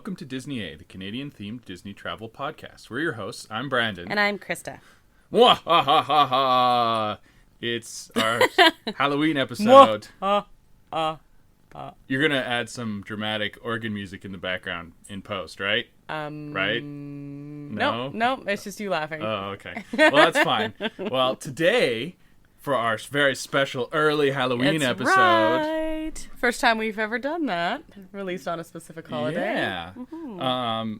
welcome to Disney A, the Canadian-themed Disney travel podcast. We're your hosts. I'm Brandon. And I'm Krista. Mwah, ha, ha, ha, ha. It's our Halloween episode. You're going to add some dramatic organ music in the background in post, right? Right? No, it's just you laughing. Oh, okay. Well, that's fine. Well, today, for our very special early Halloween episode. Right. First time we've ever done that. Released on a specific holiday. Yeah. Mm-hmm.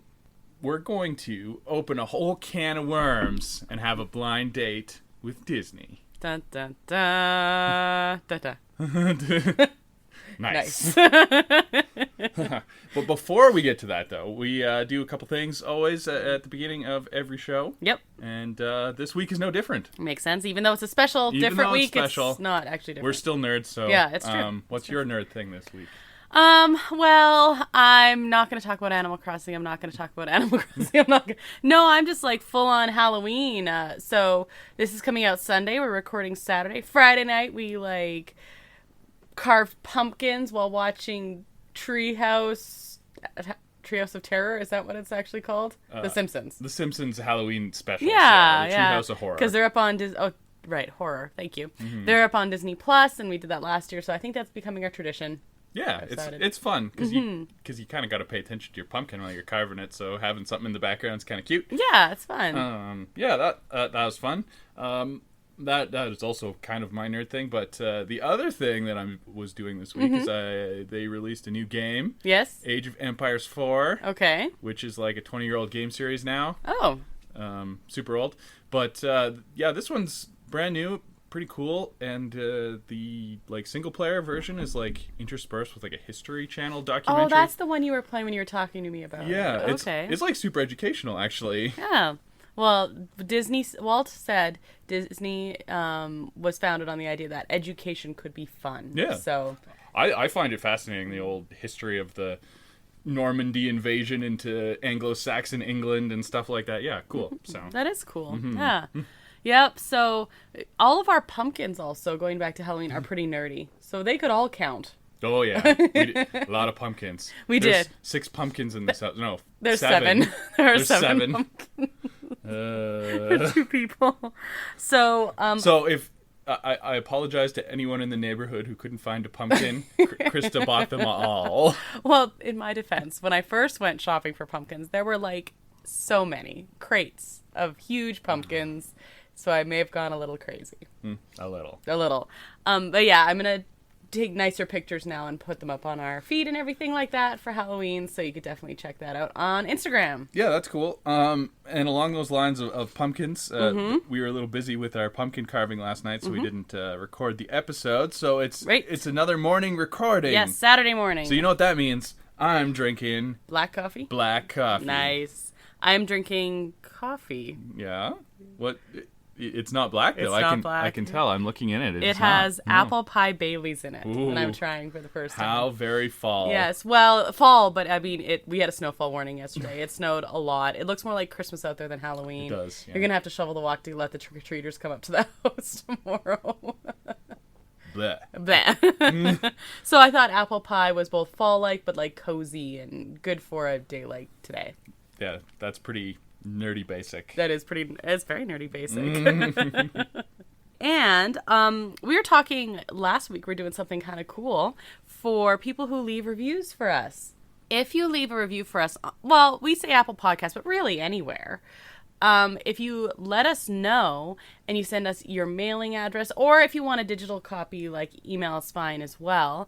We're going to open a whole can of worms and have a blind date with Disney. Dun, dun, dun, dun, dun. Nice. But before we get to that, though, we do a couple things always at the beginning of every show. Yep. And this week is no different. Makes sense. Even though it's a special, different week, it's not actually different. We're still nerds, so yeah, it's true. What's your nerd thing this week? Well, I'm not going to talk about Animal Crossing. I'm just like full on Halloween. So this is coming out Sunday. We're recording Saturday. Friday night, we like carved pumpkins while watching Treehouse of Terror. Is that what it's actually called? The Simpsons. The Simpsons Halloween special. Yeah. Treehouse of Horror. Because they're up on horror. Thank you. Mm-hmm. They're up on Disney Plus, and we did that last year. So I think that's becoming our tradition. Yeah, it's fun because you kind of got to pay attention to your pumpkin while you're carving it. So having something in the background is kind of cute. Yeah, it's fun. That was fun. That is also kind of my nerd thing. But the other thing that I was doing this week is they released a new game. Yes. Age of Empires 4. Okay. Which is like a 20-year-old game series now. Oh. Super old. But this one's brand new. Pretty cool, and the like single player version is like interspersed with like a History Channel documentary. Oh, that's the one you were playing when you were talking to me about. Yeah, okay. It's like super educational, actually. Yeah. Well, Walt said Disney was founded on the idea that education could be fun. Yeah. So I find it fascinating, the old history of the Normandy invasion into Anglo-Saxon England and stuff like that. Yeah, cool. So that is cool. Mm-hmm. Yeah. Yep, so all of our pumpkins also, going back to Halloween, are pretty nerdy. So they could all count. Oh, yeah. We did a lot of pumpkins. There's 6 pumpkins in this house. No, there's 7. There's 7 pumpkins. 2 people. So, So if... I apologize to anyone in the neighborhood who couldn't find a pumpkin. Krista bought them all. Well, in my defense, when I first went shopping for pumpkins, there were like so many crates of huge pumpkins. So I may have gone a little crazy. A little. But yeah, I'm going to take nicer pictures now and put them up on our feed and everything like that for Halloween. So you could definitely check that out on Instagram. Yeah, that's cool. And along those lines of pumpkins, we were a little busy with our pumpkin carving last night, so we didn't record the episode. So it's another morning recording. Yes, Saturday morning. So you know what that means. I'm drinking... Black coffee? Black coffee. Nice. I'm drinking coffee. Yeah? What... It's not black, though. Black. I can tell. I'm looking in it. It has apple pie Baileys in it. Ooh, and I'm trying for the first time. How very fall. Yes, well, fall, but I mean, we had a snowfall warning yesterday. It snowed a lot. It looks more like Christmas out there than Halloween. It does, yeah. You're going to have to shovel the walk to let the trick-or-treaters come up to the house tomorrow. Bleh. Bleh. So I thought apple pie was both fall-like, but like cozy and good for a day like today. Yeah, that's pretty... nerdy basic. It's very nerdy basic. And we were talking last week, we're doing something kind of cool for people who leave reviews for us. If you leave a review for us, well, we say Apple Podcast, but really anywhere. If you let us know and you send us your mailing address, or if you want a digital copy, like email is fine as well.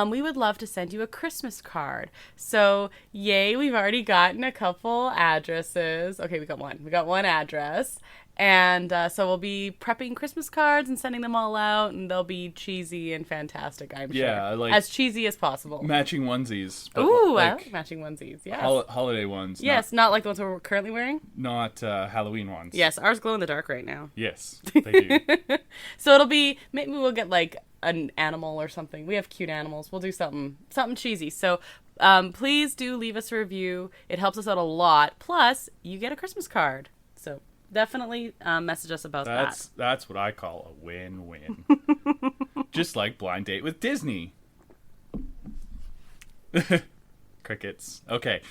We would love to send you a Christmas card. So, yay, we've already gotten a couple addresses. Okay, we got one address. And so we'll be prepping Christmas cards and sending them all out, and they'll be cheesy and fantastic, I'm sure. Yeah, like... as cheesy as possible. Matching onesies. Ooh, I like matching onesies, yes. Holiday ones. Yes, not like the ones we're currently wearing? Not Halloween ones. Yes, ours glow in the dark right now. Yes, they do. So it'll be, maybe we'll get like an animal or something. We have cute animals. We'll do something cheesy. So please do leave us a review. It helps us out a lot. Plus, you get a Christmas card. So definitely message us about that. That's what I call a win-win. Just like Blind Date with Disney. crickets. Okay.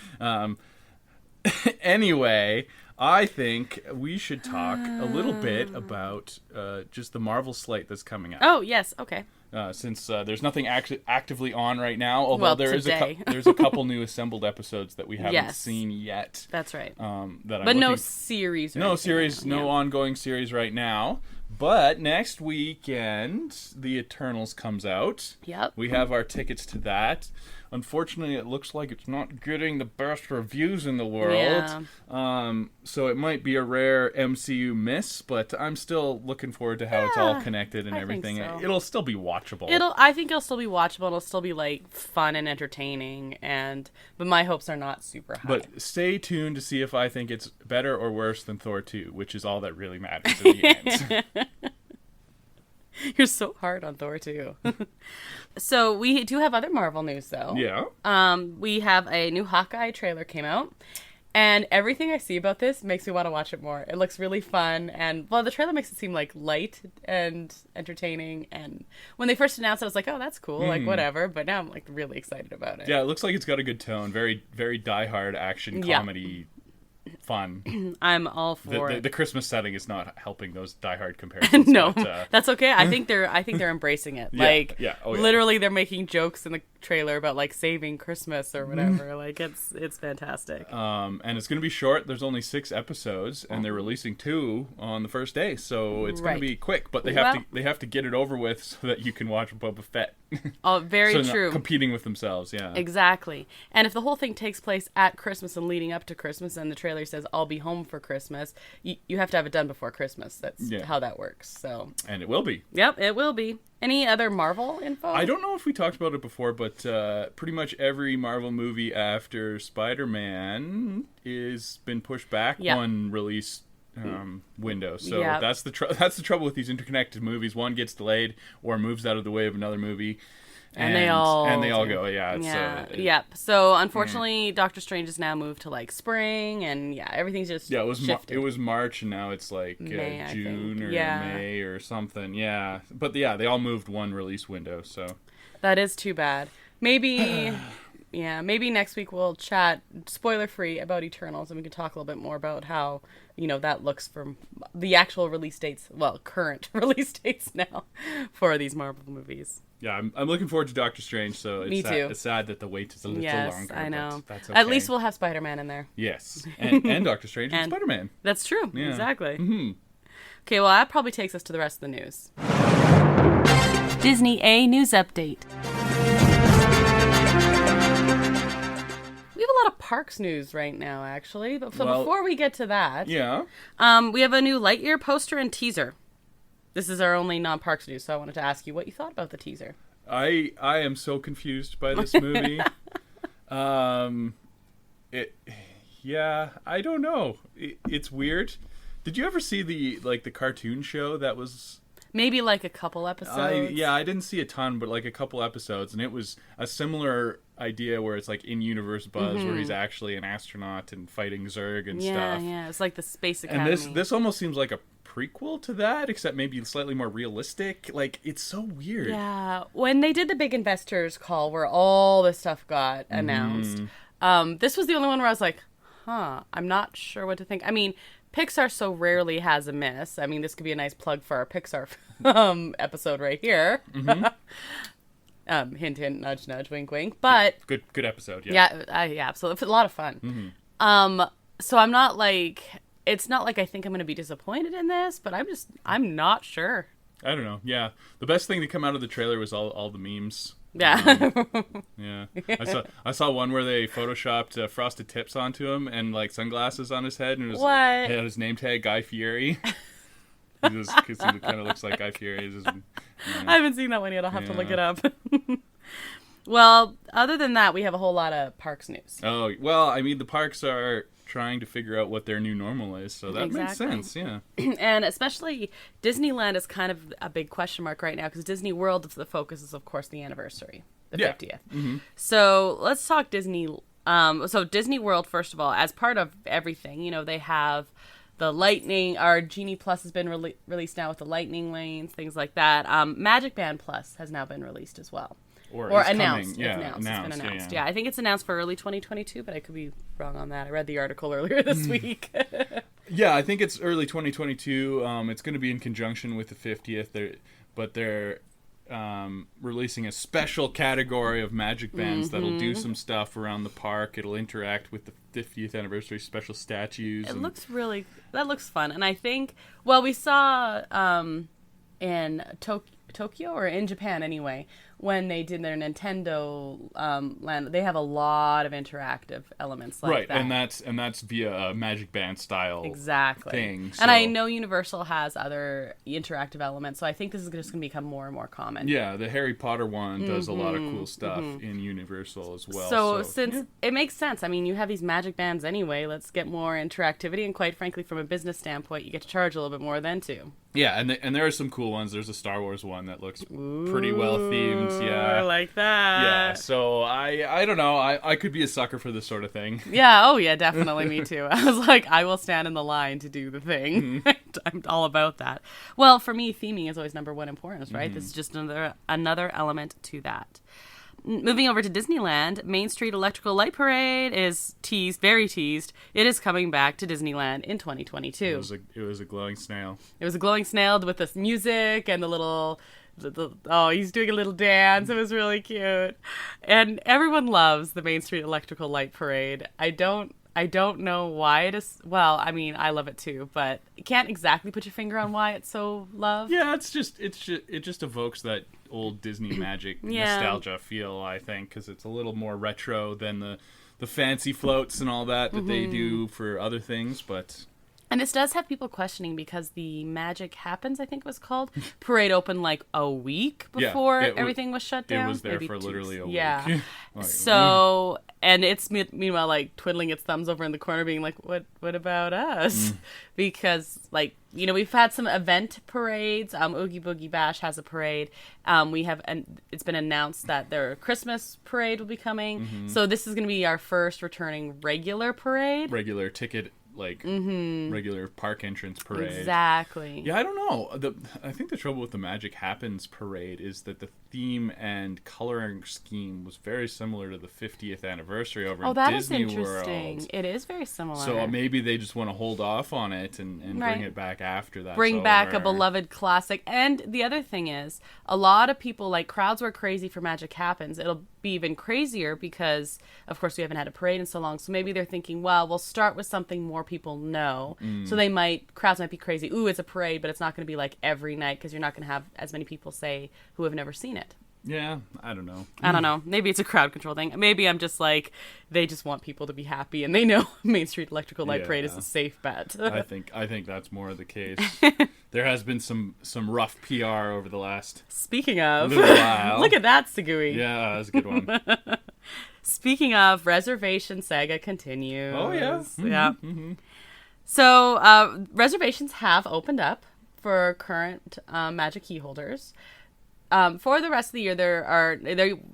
Anyway, I think we should talk a little bit about just the Marvel slate that's coming out. Oh, yes. Okay. Since there's nothing actively on right now, although Well, there's a couple new assembled episodes that we haven't seen yet. That's right. No series. No series, no ongoing series right now. But next weekend, The Eternals comes out. Yep. We have our tickets to that. Unfortunately, it looks like it's not getting the best reviews in the world. Yeah. So it might be a rare MCU miss, but I'm still looking forward to how it's all connected and everything. Think so. It'll still be watchable. I think it'll still be watchable. It'll still be like fun and entertaining, but my hopes are not super high. But stay tuned to see if I think it's better or worse than Thor 2, which is all that really matters in the end. You're so hard on Thor 2. So we do have other Marvel news, though. Yeah. We have a new Hawkeye trailer came out. And everything I see about this makes me want to watch it more. It looks really fun. And, well, the trailer makes it seem, like, light and entertaining. And when they first announced it, I was like, oh, that's cool. Like, whatever. But now I'm, like, really excited about it. Yeah, it looks like it's got a good tone. Very, very diehard action comedy fun. I'm all for it. The Christmas setting is not helping those diehard comparisons. No, but, that's okay. I think they're embracing it. Literally, they're making jokes in the trailer about like saving Christmas or whatever. Like it's fantastic. And it's going to be short. There's only 6 episodes, and they're releasing 2 on the first day, so it's going to be quick. But they have to get it over with so that you can watch Boba Fett. Oh, very so true. Not competing with themselves, yeah. Exactly. And if the whole thing takes place at Christmas and leading up to Christmas, and the trailer says I'll be home for Christmas, you have to have it done before Christmas. That's how that works. So. And it will be. Yep, it will be. Any other Marvel info? I don't know if we talked about it before, but pretty much every Marvel movie after Spider-Man is been pushed back one release window. So that's the trouble with these interconnected movies. One gets delayed or moves out of the way of another movie. And they all go. Yeah. So unfortunately, Doctor Strange is now moved to like spring, and everything's just shifted. It was March, and now it's like May, June or May or something. Yeah, but they all moved one release window. So that is too bad. Maybe. Maybe next week we'll chat spoiler-free about Eternals, and we can talk a little bit more about how, that looks from the actual release dates, current release dates now for these Marvel movies. Yeah, I'm looking forward to Doctor Strange, so Me too. It's sad that the wait is a little longer. Yes, I know. That's okay. At least we'll have Spider-Man in there. Yes, and Doctor Strange and Spider-Man. That's true, exactly. Mm-hmm. Okay, well, that probably takes us to the rest of the news. Disney A News Update. We have a lot of parks news right now, actually. But before we get to that, we have a new Lightyear poster and teaser. This is our only non-parks news, so I wanted to ask you what you thought about the teaser. I am so confused by this movie. I don't know. It's weird. Did you ever see the cartoon show that was? Maybe like a couple episodes. I didn't see a ton, but like a couple episodes, and it was a similar idea where it's like in-universe Buzz, where he's actually an astronaut and fighting Zurg and stuff. Yeah, it's like the Space Academy. And this almost seems like a prequel to that, except maybe slightly more realistic. Like, it's so weird. Yeah, when they did the big investors call where all this stuff got announced, this was the only one where I was like, I'm not sure what to think. I mean, Pixar so rarely has a miss. I mean, this could be a nice plug for our Pixar episode right here. Hint, hint, nudge, nudge, wink, wink. But good episode. Yeah, absolutely. It's a lot of fun. So I'm not like, it's not like I think I'm going to be disappointed in this, but I'm not sure. I don't know. Yeah, the best thing to come out of the trailer was all the memes. Yeah. Yeah. I saw one where they photoshopped frosted tips onto him and like sunglasses on his head, and it was had his name tag Guy Fieri. Because he kind of looks like Guy Fieri. I haven't seen that one yet. I'll have to look it up. Well, other than that, we have a whole lot of parks news. Oh, well, I mean, the parks are trying to figure out what their new normal is, so that makes sense, yeah. And especially Disneyland is kind of a big question mark right now, because Disney World, the focus is, of course, the anniversary, the 50th. Mm-hmm. So let's talk Disney. So Disney World, first of all, as part of everything, they have the Lightning, our Genie Plus has been released now with the Lightning lanes, things like that. Magic Band Plus has now been released as well. Or announced. Coming. Yeah, It's been announced. Yeah, I think it's announced for early 2022, but I could be wrong on that. I read the article earlier this week. Yeah, I think it's early 2022. It's going to be in conjunction with the 50th. They're releasing a special category of magic bands that'll do some stuff around the park. It'll interact with the 50th anniversary special statues. That looks fun. And I think, well, we saw in Tokyo or in Japan anyway, when they did their Nintendo land, they have a lot of interactive elements like that. Right, and that's via a Magic Band style thing. So. And I know Universal has other interactive elements, so I think this is just going to become more and more common. Yeah, the Harry Potter one does a lot of cool stuff in Universal as well. So since it makes sense, I mean, you have these Magic Bands anyway, let's get more interactivity, and quite frankly, from a business standpoint, you get to charge a little bit more then too. Yeah, and there are some cool ones. There's a Star Wars one that looks pretty well themed. Yeah, I like that. Yeah, so I don't know. I could be a sucker for this sort of thing. Yeah, oh yeah, definitely me too. I was like, I will stand in the line to do the thing. I'm all about that. Well, for me, theming is always number one importance, right? This is just another element to that. Moving over to Disneyland, Main Street Electrical Light Parade is very teased. It is coming back to Disneyland in 2022. It was a glowing snail. It was a glowing snail with this music and the little... he's doing a little dance. It was really cute. And everyone loves the Main Street Electrical Light Parade. I don't know why it is. Well, I mean, I love it too, but you can't exactly put your finger on why it's so loved. Yeah, it just evokes that old Disney magic nostalgia feel, I think, because it's a little more retro than the fancy floats and all that they do for other things, but... And this does have people questioning because the Magic Happens, I think it was called, parade opened like a week before everything was shut down. It was there maybe for literally a week. Yeah. So, and it's meanwhile like twiddling its thumbs over in the corner being like, what about us? Because like, you know, we've had some event parades. Oogie Boogie Bash has a parade. It's been announced that their Christmas parade will be coming. So this is going to be our first returning regular parade. Regular ticket regular park entrance parade. Exactly. Yeah, I don't know. I think the trouble with the Magic Happens parade is that the theme and coloring scheme was very similar to the 50th anniversary over in Disney World. Oh, that is interesting. It is very similar. So maybe they just want to hold off on it and bring it back after that. Bring back a beloved classic. And the other thing is, a lot of people, like, crowds were crazy for Magic Happens. It'll be even crazier because, of course, we haven't had a parade in so long. So maybe they're thinking, well, we'll start with something more people know. So crowds might be crazy. Ooh, it's a parade, but it's not going to be like every night because you're not going to have as many people say who have never seen it. Yeah, I don't know. I don't know. Maybe it's a crowd control thing. Maybe I'm just like, they just want people to be happy and they know Main Street Electrical Light Parade is a safe bet. I think that's more the case. There has been some rough PR over the last Speaking of, little while. Look at that, Segui. Yeah, that's a good one. Speaking of, Reservation Saga continues. Oh, yeah. Yeah. So, reservations have opened up for current Magic Key holders. For the rest of the year,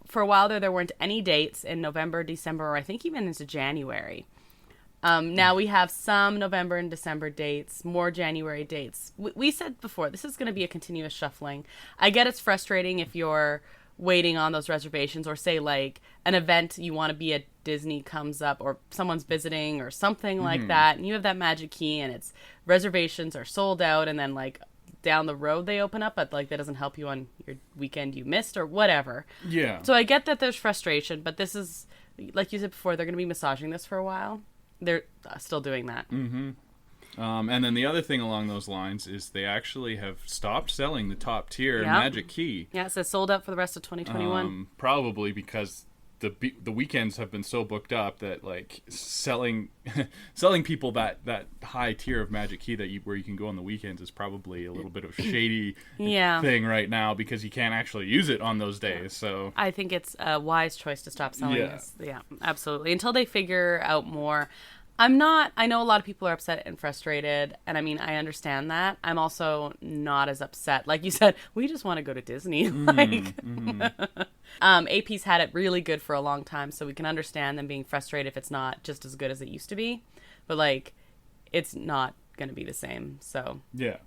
for a while there weren't any dates in November, December, or I think even into January. Now we have some November and December dates, more January dates. We said before, this is going to be a continuous shuffling. I get it's frustrating if you're waiting on those reservations, or say like an event you want to be at Disney comes up, or someone's visiting or something like that, and you have that Magic Key and its reservations are sold out, and then like down the road they open up, but like that doesn't help you on your weekend you missed or whatever. Yeah. So I get that there's frustration, but this is, like you said before, they're going to be massaging this for a while. They're still doing that. And then the other thing along those lines is they actually have stopped selling the top tier Magic Key. Yeah, it says sold out for the rest of 2021. Probably because the weekends have been so booked up that like selling people that high tier of Magic Key where you can go on the weekends is probably a little bit of shady thing right now, because you can't actually use it on those days. So I think it's a wise choice to stop selling this. Yeah, absolutely. Until they figure out more. I know a lot of people are upset and frustrated, and I mean, I understand that. I'm also not as upset. Like you said, we just want to go to Disney. AP's had it really good for a long time, so we can understand them being frustrated if it's not just as good as it used to be. But, like, it's not going to be the same, so. Yeah.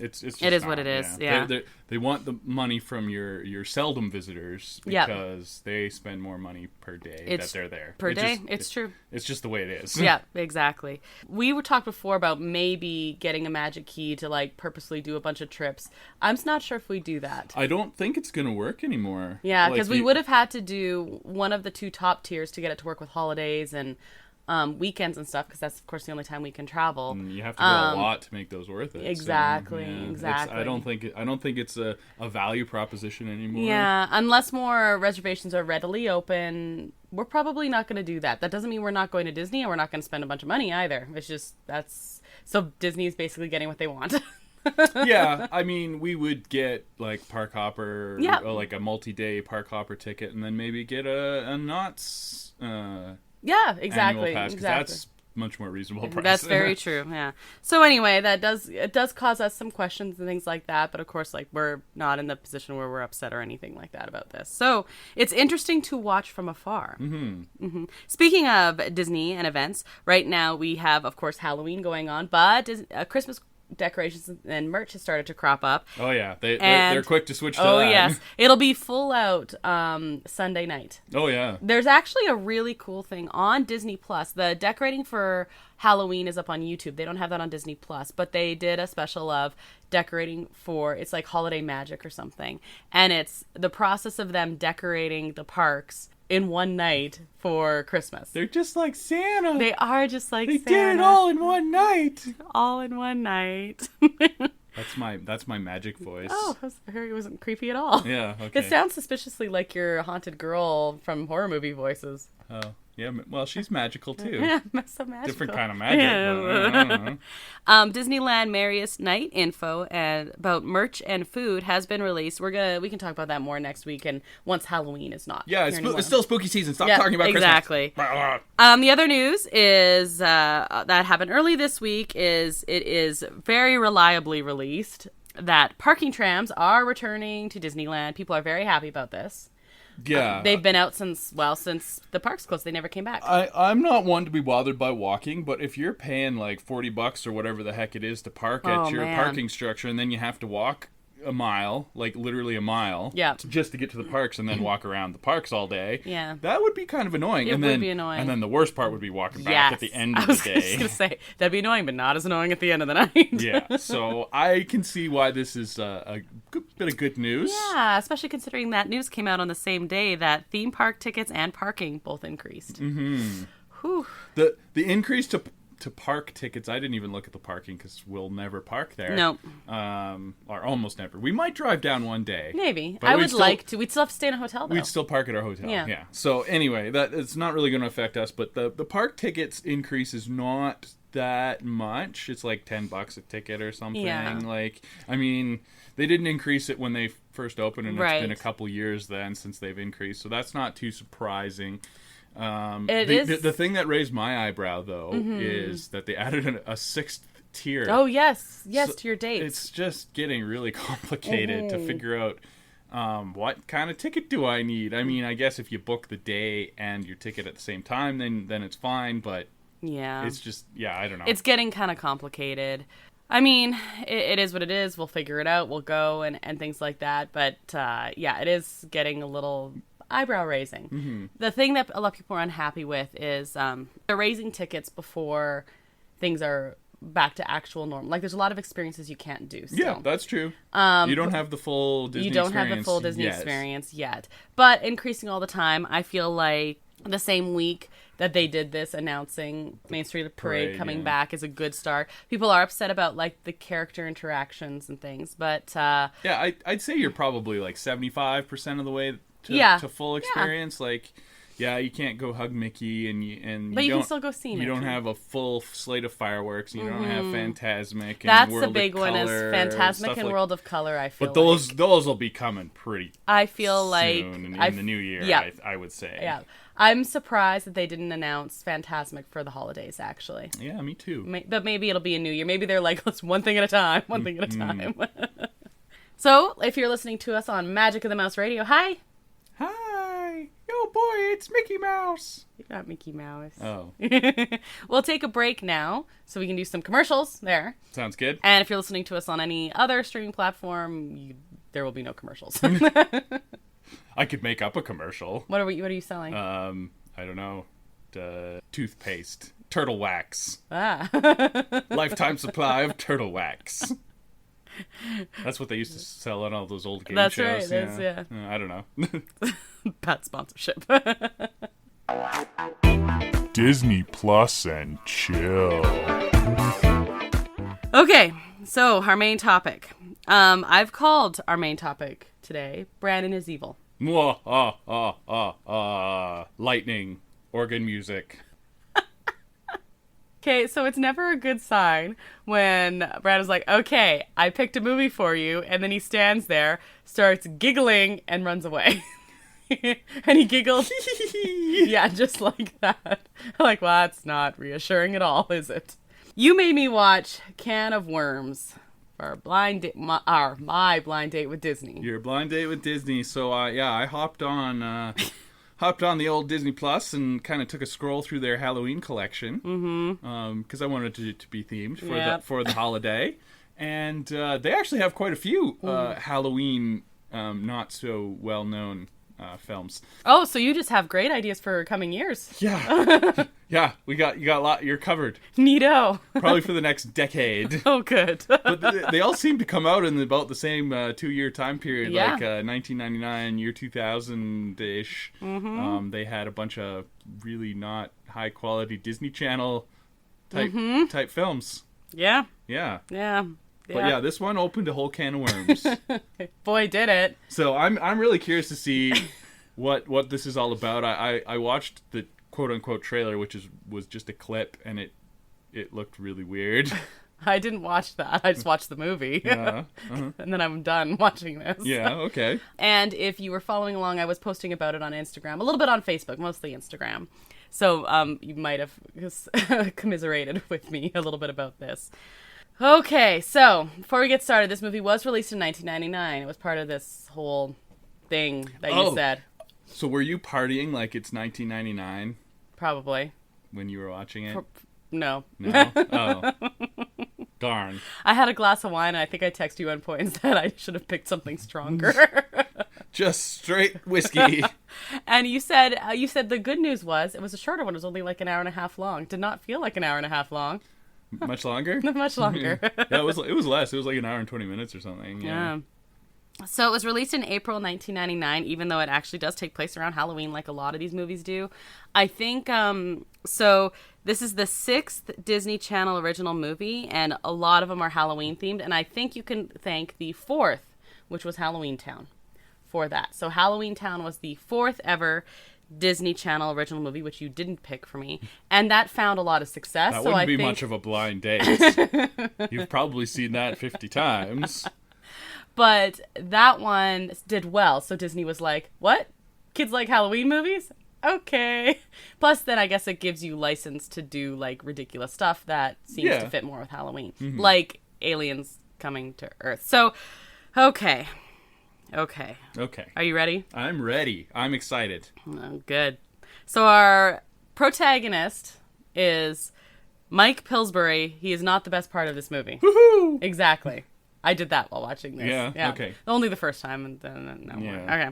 It's just it is what it is. Yeah. They want the money from your seldom visitors because they spend more money per day that they're there. Per day, it's true. It's just the way it is. Yeah, exactly. We were talked before about maybe getting a magic key to like purposely do a bunch of trips. I'm not sure if we do that. I don't think it's going to work anymore. Yeah, because we would have had to do one of the 2 top tiers to get it to work with holidays and weekends and stuff, because that's of course the only time we can travel. And you have to go a lot to make those worth it. Exactly, so, yeah, exactly. I don't think it's a value proposition anymore. Yeah, unless more reservations are readily open, we're probably not going to do that. That doesn't mean we're not going to Disney, and we're not going to spend a bunch of money either. It's just so Disney is basically getting what they want. Yeah, I mean, we would get like park hopper, or like a multi-day park hopper ticket, and then maybe get a Knott's. Yeah, exactly. Annual pass, that's much more reasonable price. That's very true. Yeah. So anyway, it does cause us some questions and things like that, but of course, like, we're not in the position where we're upset or anything like that about this. So it's interesting to watch from afar. Mm-hmm. Mm-hmm. Speaking of Disney and events, right now we have, of course, Halloween going on, but Christmas decorations and merch has started to crop up. Oh yeah, they're quick to switch to that. Oh yes, it'll be full out Sunday night. Oh yeah. There's actually a really cool thing on Disney Plus. The decorating for Halloween is up on YouTube. They don't have that on Disney Plus, but they did a special of decorating for, it's like Holiday Magic or something, and it's the process of them decorating the parks in one night for Christmas. They're just like Santa. They are just like Santa. They did it all in one night. All in one night. That's my magic voice. Oh, it wasn't creepy at all. Yeah, okay. It sounds suspiciously like your haunted girl from horror movie voices. Oh, yeah. Well, she's magical too. Yeah, so magical. Different kind of magic. Yeah. But I don't know. Disneyland Merriest Night info and about merch and food has been released. We can talk about that more next week, and once Halloween is not. Yeah, it's still spooky season. Stop talking about exactly. Christmas. The other news is that happened early this week. It is very reliably released that parking trams are returning to Disneyland. People are very happy about this. Yeah. They've been out since the park's closed. They never came back. I'm not one to be bothered by walking, but if you're paying like $40 or whatever the heck it is to park at your parking structure, and then you have to walk a mile, like literally a mile, just to get to the parks and then walk around the parks all day, that would be kind of annoying. It would be annoying. And then the worst part would be walking back at the end of the day. I was just going to say, that'd be annoying, but not as annoying at the end of the night. Yeah, so I can see why this is a bit of good news. Yeah, especially considering that news came out on the same day that theme park tickets and parking both increased. Mm-hmm. Whew. The increase to park tickets, I didn't even look at the parking because we'll never park there. No. Or almost never. We might drive down one day. Maybe. I would like to. We'd still have to stay in a hotel, though. We'd still park at our hotel. Yeah. So anyway, it's not really going to affect us, but the park tickets increase is not that much. It's like $10 a ticket or something. Yeah. Like, I mean, they didn't increase it when they first opened, and right. It's been a couple years then since they've increased, so that's not too surprising. The thing that raised my eyebrow, though, is that they added a sixth tier. Oh, yes, so to your dates. It's just getting really complicated to figure out what kind of ticket do I need. I mean, I guess if you book the day and your ticket at the same time, then it's fine, but it's just, I don't know. It's getting kind of complicated. I mean, it is what it is. We'll figure it out. We'll go and things like that. But, it is getting a little eyebrow raising. Mm-hmm. The thing that a lot of people are unhappy with is they're raising tickets before things are back to actual norm. Like, there's a lot of experiences you can't do still. Yeah, that's true. You don't have the full Disney experience yet. But increasing all the time, I feel like the same week that they did this announcing Main Street Parade coming back is a good start. People are upset about like the character interactions and things, but I'd say you're probably like 75% of the way to full experience. Like, you can't go hug Mickey, but you can still go see Mickey. You don't have a full slate of fireworks. You don't have Fantasmic. That's World the big of one Color, is Fantasmic and World of Color. I feel, but those will be coming pretty. I feel like soon in the new year. I would say. Yeah. I'm surprised that they didn't announce Fantasmic for the holidays, actually. Yeah, me too. But maybe it'll be a new year. Maybe they're like, let's one thing at a time. So, if you're listening to us on Magic of the Mouse Radio, hi. Hi. Yo, Oh boy, it's Mickey Mouse. You're not Mickey Mouse. Oh. We'll take a break now so we can do some commercials there. Sounds good. And if you're listening to us on any other streaming platform, there will be no commercials. I could make up a commercial. What are you selling? I don't know. Toothpaste. Turtle wax. Lifetime supply of turtle wax. That's what they used to sell on all those old game shows. That's right. Yeah. I don't know. Bad sponsorship. Disney Plus and chill. Okay, so our main topic. I've called our main topic today, Brandon is Evil. Lightning. Organ music. Okay, so it's never a good sign when Brad is like, okay, I picked a movie for you, and then he stands there, starts giggling, and runs away. And he giggles. Yeah, just like that. I'm like, well, that's not reassuring at all, is it? You made me watch Can of Worms for my blind date with Disney. Your blind date with Disney. So, I hopped on... Hopped on the old Disney Plus and kind of took a scroll through their Halloween collection. Mm-hmm. Because I wanted it to be themed for the holiday. And they actually have quite a few Halloween not so well known films. Oh, so you just have great ideas for coming years. Yeah. Yeah, you got a lot. You're covered. Neato. Probably for the next decade. Oh, good. But they all seem to come out in about the same 2-year time period, yeah. like 1999, year 2000-ish. Mm-hmm. They had a bunch of really not high-quality Disney Channel type films. Yeah. Yeah. Yeah. But yeah, this one opened a whole can of worms. Boy, did it. So I'm really curious to see what this is all about. I watched the quote-unquote trailer, which was just a clip, and it looked really weird. I didn't watch that. I just watched the movie. Uh-huh. And then I'm done watching this. Yeah, okay. And if you were following along, I was posting about it on Instagram, a little bit on Facebook, mostly Instagram. So you might have commiserated with me a little bit about this. Okay, so before we get started, this movie was released in 1999. It was part of this whole thing that you said. So were you partying like it's 1999? Probably. When you were watching it? No. No? Oh. Darn. I had a glass of wine, and I think I texted you on point and said I should have picked something stronger. Just straight whiskey. And you said the good news was it was a shorter one. It was only like an hour and a half long. Did not feel like an hour and a half long. Much longer? Much longer. Yeah, it was less. It was like an hour and 20 minutes or something. Yeah. So it was released in April 1999, even though it actually does take place around Halloween like a lot of these movies do. I think, so this is the 6th Disney Channel original movie, and a lot of them are Halloween themed, and I think you can thank the 4th, which was Halloween Town, for that. So Halloween Town was the 4th ever Disney Channel original movie, which you didn't pick for me, and that found a lot of success. That wouldn't be much of a blind date. You've probably seen that 50 times. But that one did well, so Disney was like, what? Kids like Halloween movies? Okay. Plus, then I guess it gives you license to do, like, ridiculous stuff that seems to fit more with Halloween. Mm-hmm. Like aliens coming to Earth. So, okay. Are you ready? I'm ready. I'm excited. Oh, good. So our protagonist is Mike Pillsbury. He is not the best part of this movie. Woohoo! Exactly. I did that while watching this. Yeah. Okay. Only the first time, and then no more. Okay.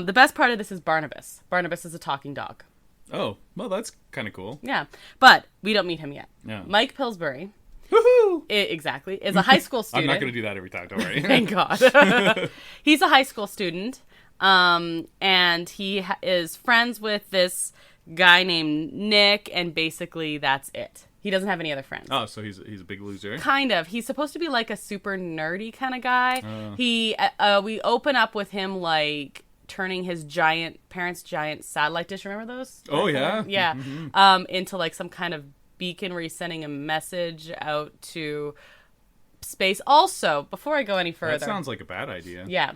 The best part of this is Barnabas. Barnabas is a talking dog. Oh, well, that's kind of cool. Yeah, but we don't meet him yet. No. Mike Pillsbury. Woohoo! Exactly. Is a high school student. I'm not going to do that every time, don't worry. Thank God. He's a high school student, and he is friends with this guy named Nick, and basically that's it. He doesn't have any other friends. Oh, so he's a big loser? Kind of. He's supposed to be like a super nerdy kind of guy. We open up with him like turning his parents' giant satellite dish. Remember those? Oh, yeah? Yeah. Mm-hmm. Into like some kind of beacon where he's sending a message out to space. Also, before I go any further. That sounds like a bad idea. Yeah.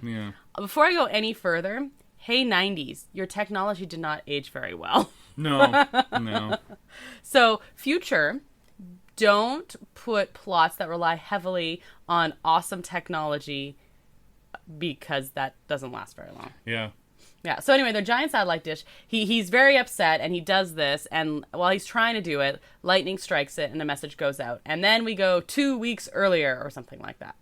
Before I go any further, hey 90s, your technology did not age very well. No. So, future, don't put plots that rely heavily on awesome technology because that doesn't last very long. Yeah. Yeah. So anyway, the giant satellite dish, he's very upset, and he does this, and while he's trying to do it, lightning strikes it, and the message goes out. And then we go 2 weeks earlier or something like that.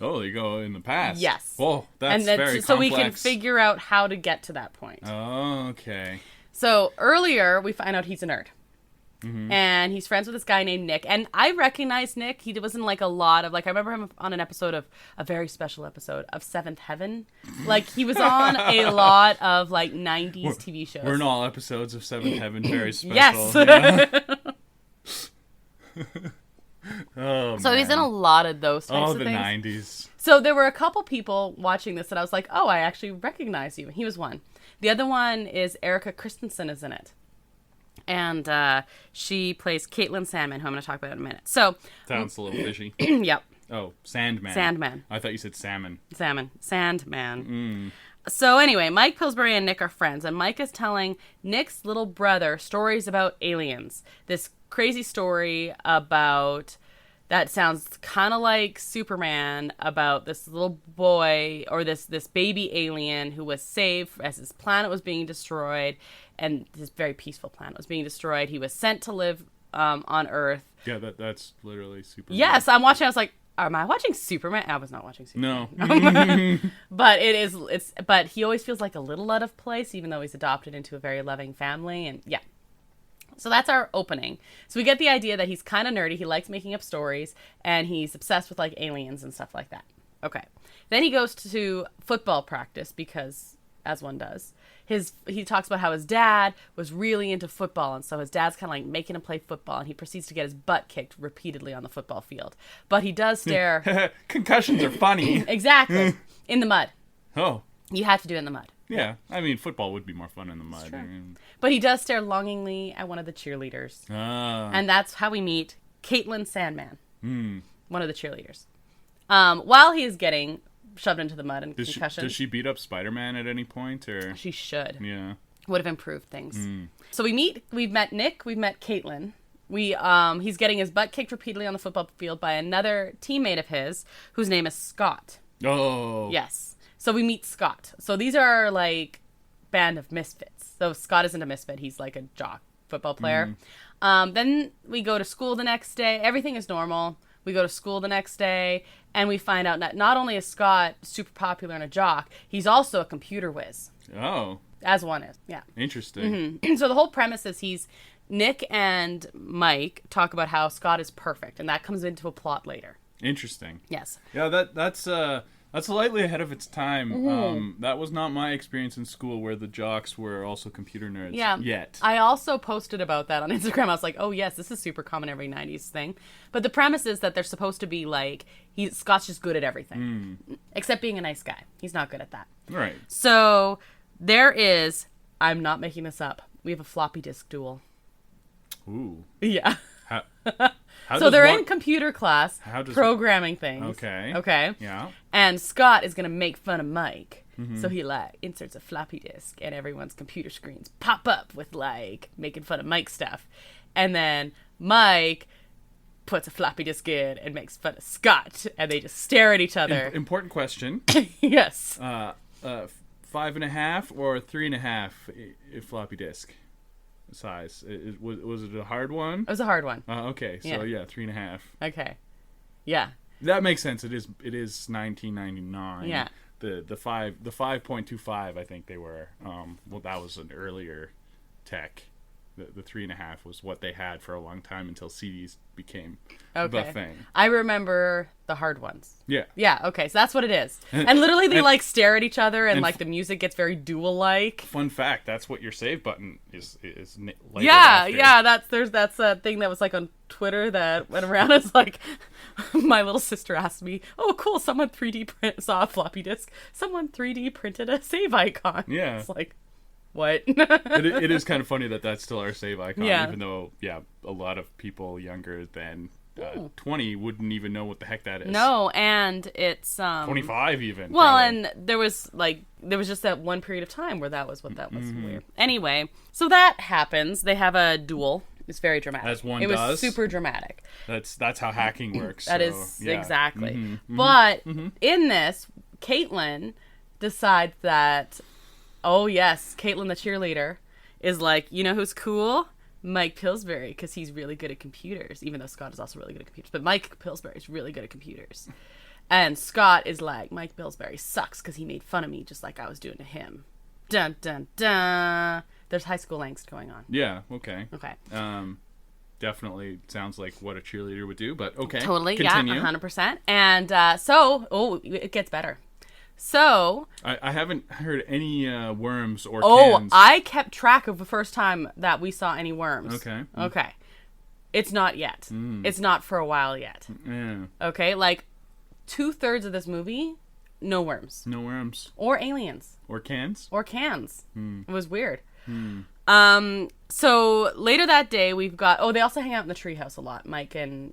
Oh, you go in the past. Yes. Oh, that's and then, very so complex. we can figure out how to get to that point. Oh, okay. So earlier, we find out he's a nerd. And he's friends with this guy named Nick. And I recognize Nick. He was in like a lot of, like, I remember him on an episode of, a very special episode of Seventh Heaven. Like, he was on a lot of like 90s TV shows. We're in all episodes of Seventh Heaven, very special. Yes. Yeah. Oh, so he's in a lot of those types of the things. 90s. So there were a couple people watching this that I was like, oh, I actually recognize you. He was one. The other one is Erica Christensen is in it. And she plays Caitlin Sandman, who I'm going to talk about in a minute. So Sounds a little fishy. Yep. Oh, Sandman. Sandman. I thought you said salmon. Sandman. So anyway, Mike Pillsbury and Nick are friends, and Mike is telling Nick's little brother stories about aliens. This crazy story about, that sounds kind of like Superman, about this little boy, or this baby alien who was saved as his planet was being destroyed, and this very peaceful planet was being destroyed. He was sent to live on Earth. Yeah, that's literally Superman. Yes, I'm watching. I was like, am I watching Superman? I was not watching Superman. No. But but he always feels like a little out of place, even though he's adopted into a very loving family. And yeah. So that's our opening. So we get the idea that he's kind of nerdy. He likes making up stories, and he's obsessed with like aliens and stuff like that. Okay. Then he goes to football practice because, as one does, he talks about how his dad was really into football, and so his dad's kind of like making him play football, and he proceeds to get his butt kicked repeatedly on the football field. But he does stare. Concussions are funny. Exactly. In the mud. Oh. You have to do it in the mud. Yeah, I mean, football would be more fun in the mud. But he does stare longingly at one of the cheerleaders. And that's how we meet Caitlin Sandman, one of the cheerleaders. While he is getting shoved into the mud and concussion. Does she beat up Spider-Man at any point? Or she should. Yeah. Would have improved things. So we've met Nick, we've met Caitlin. He's getting his butt kicked repeatedly on the football field by another teammate of his, whose name is Scott. Oh. Yes. So we meet Scott. So these are like band of misfits. So Scott isn't a misfit. He's like a jock football player. Then we go to school the next day. Everything is normal. We go to school the next day, and we find out that not only is Scott super popular and a jock, he's also a computer whiz. Oh. As one is, yeah. Interesting. So the whole premise is Nick and Mike talk about how Scott is perfect, and that comes into a plot later. Interesting. Yes. Yeah, that's slightly ahead of its time. That was not my experience in school, where the jocks were also computer nerds. Yeah. Yet. I also posted about that on Instagram. I was like, oh yes, this is super common every 90s thing. But the premise is that they're supposed to be like, Scott's just good at everything. Except being a nice guy. He's not good at that. Right. So there is, I'm not making this up, we have a floppy disk duel. Ooh. Yeah. How So they're in computer class does programming things. Okay. Okay. Yeah. And Scott is going to make fun of Mike. So he like inserts a floppy disk, and everyone's computer screens pop up with like making fun of Mike stuff. And then Mike puts a floppy disk in and makes fun of Scott, and they just stare at each other. Important question. Yes. 5.5 or 3.5 floppy disk size? Was it a hard one? It was a hard one. Okay, so yeah, 3.5. Okay. Yeah. That makes sense. It is 1999. Yeah. The 5.25, I think they were. Well, that was an earlier tech. The 3.5 was what they had for a long time until CDs became the thing. I remember the hard ones. Yeah. Yeah, okay, so that's what it is. And literally they like stare at each other, and like the music gets very duel-like. Fun fact, that's what your save button is labeled Yeah, after. yeah, that's a thing that was like on Twitter that went around. It's like, my little sister asked me, oh cool, someone 3D saw a floppy disk. Someone 3D printed a save icon. Yeah. It's like, what? it is kind of funny that that's still our save icon, Yeah. even though, yeah, a lot of people younger than 20 wouldn't even know what the heck that is. No, and it's 25 even. well, probably. and there was just that one period of time where that was what that was weird. Anyway, so that happens. They have a duel. It's very dramatic. As one it does. was super dramatic. That's how hacking works. That so, is yeah. exactly. But in this, Caitlin decides that Oh, yes. Caitlin, the cheerleader, is like, you know who's cool? Mike Pillsbury, because he's really good at computers, even though Scott is also really good at computers. But Mike Pillsbury is really good at computers. And Scott is like, Mike Pillsbury sucks because he made fun of me just like I was doing to him. Dun, dun, dun. There's high school angst going on. Yeah, okay. Okay. Definitely sounds like what a cheerleader would do, but okay. Totally, Continue. yeah, 100%. And it gets better. So... I haven't heard any worms or Oh, cans. I kept track of the first time that we saw any worms. Okay. Okay. It's not yet. It's not for a while yet. Yeah. Okay, like 2/3 of this movie, no worms. No worms. Or aliens. Or cans? Or cans. It was weird. So later that day, we've got... Oh, they also hang out in the treehouse a lot. Mike and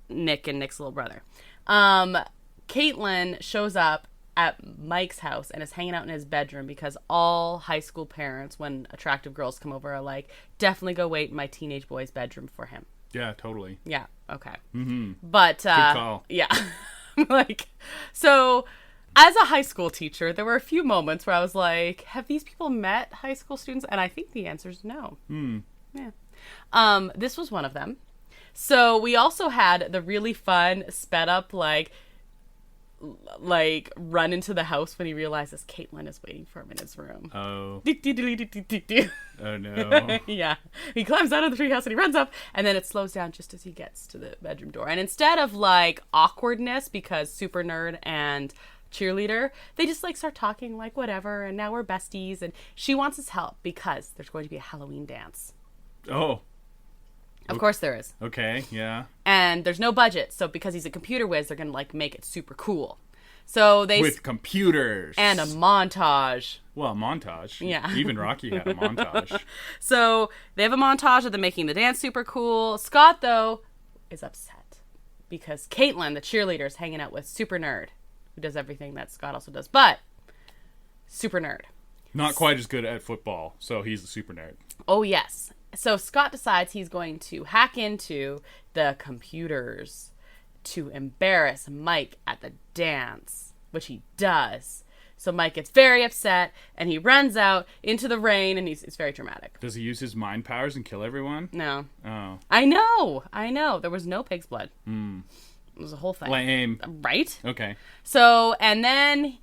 Nick's little brother. Caitlin shows up at Mike's house and is hanging out in his bedroom because all high school parents, when attractive girls come over, are like, definitely go wait in my teenage boy's bedroom for him. Yeah, totally. Yeah, okay. Mm-hmm. But, good call. Yeah. Like, so... As a high school teacher, there were a few moments where I was like, have these people met high school students? And I think the answer is no. Yeah. This was one of them. So we also had the really fun, sped up, like run into the house when he realizes Caitlin is waiting for him in his room. Oh. Oh, no. Yeah. He climbs out of the treehouse and he runs up, and then it slows down just as he gets to the bedroom door. And instead of, like, awkwardness because super nerd and... cheerleader, they just like start talking like whatever, and now we're besties, and she wants his help because there's going to be a Halloween dance. Oh. Of course there is. Okay, yeah. And there's no budget, so because he's a computer whiz, they're going to like make it super cool. So they... With computers. And a montage. Well, a montage. Yeah. Even Rocky had a montage. So they have a montage of them making the dance super cool. Scott, though, is upset because Caitlin, the cheerleader, is hanging out with super nerd, who does everything that Scott also does, but super nerd. Not quite as good at football, so he's a super nerd. Oh, yes. So Scott decides he's going to hack into the computers to embarrass Mike at the dance, which he does. So Mike gets very upset, and he runs out into the rain, and it's very dramatic. Does he use his mind powers and kill everyone? No. Oh. I know. There was no pig's blood. It was a whole thing. Lame. Right? Okay. So, and then,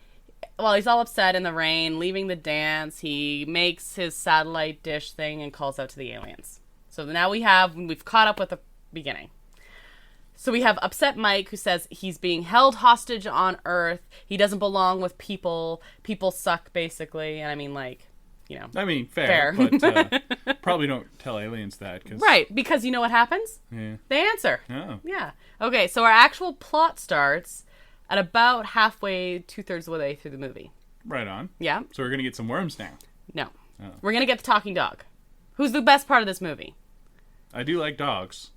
while he's all upset in the rain, leaving the dance, he makes his satellite dish thing and calls out to the aliens. So now we've caught up with the beginning. So we have upset Mike, who says he's being held hostage on Earth. He doesn't belong with people. People suck, basically. And I mean, like, you know. I mean, fair. But probably don't tell aliens that. Right, because you know what happens? Yeah. They answer. Oh. Yeah. Okay, so our actual plot starts at about halfway, 2/3 of the way through the movie. Right on. Yeah. So we're going to get some worms now. No. Oh. We're going to get the talking dog. Who's the best part of this movie? I do like dogs.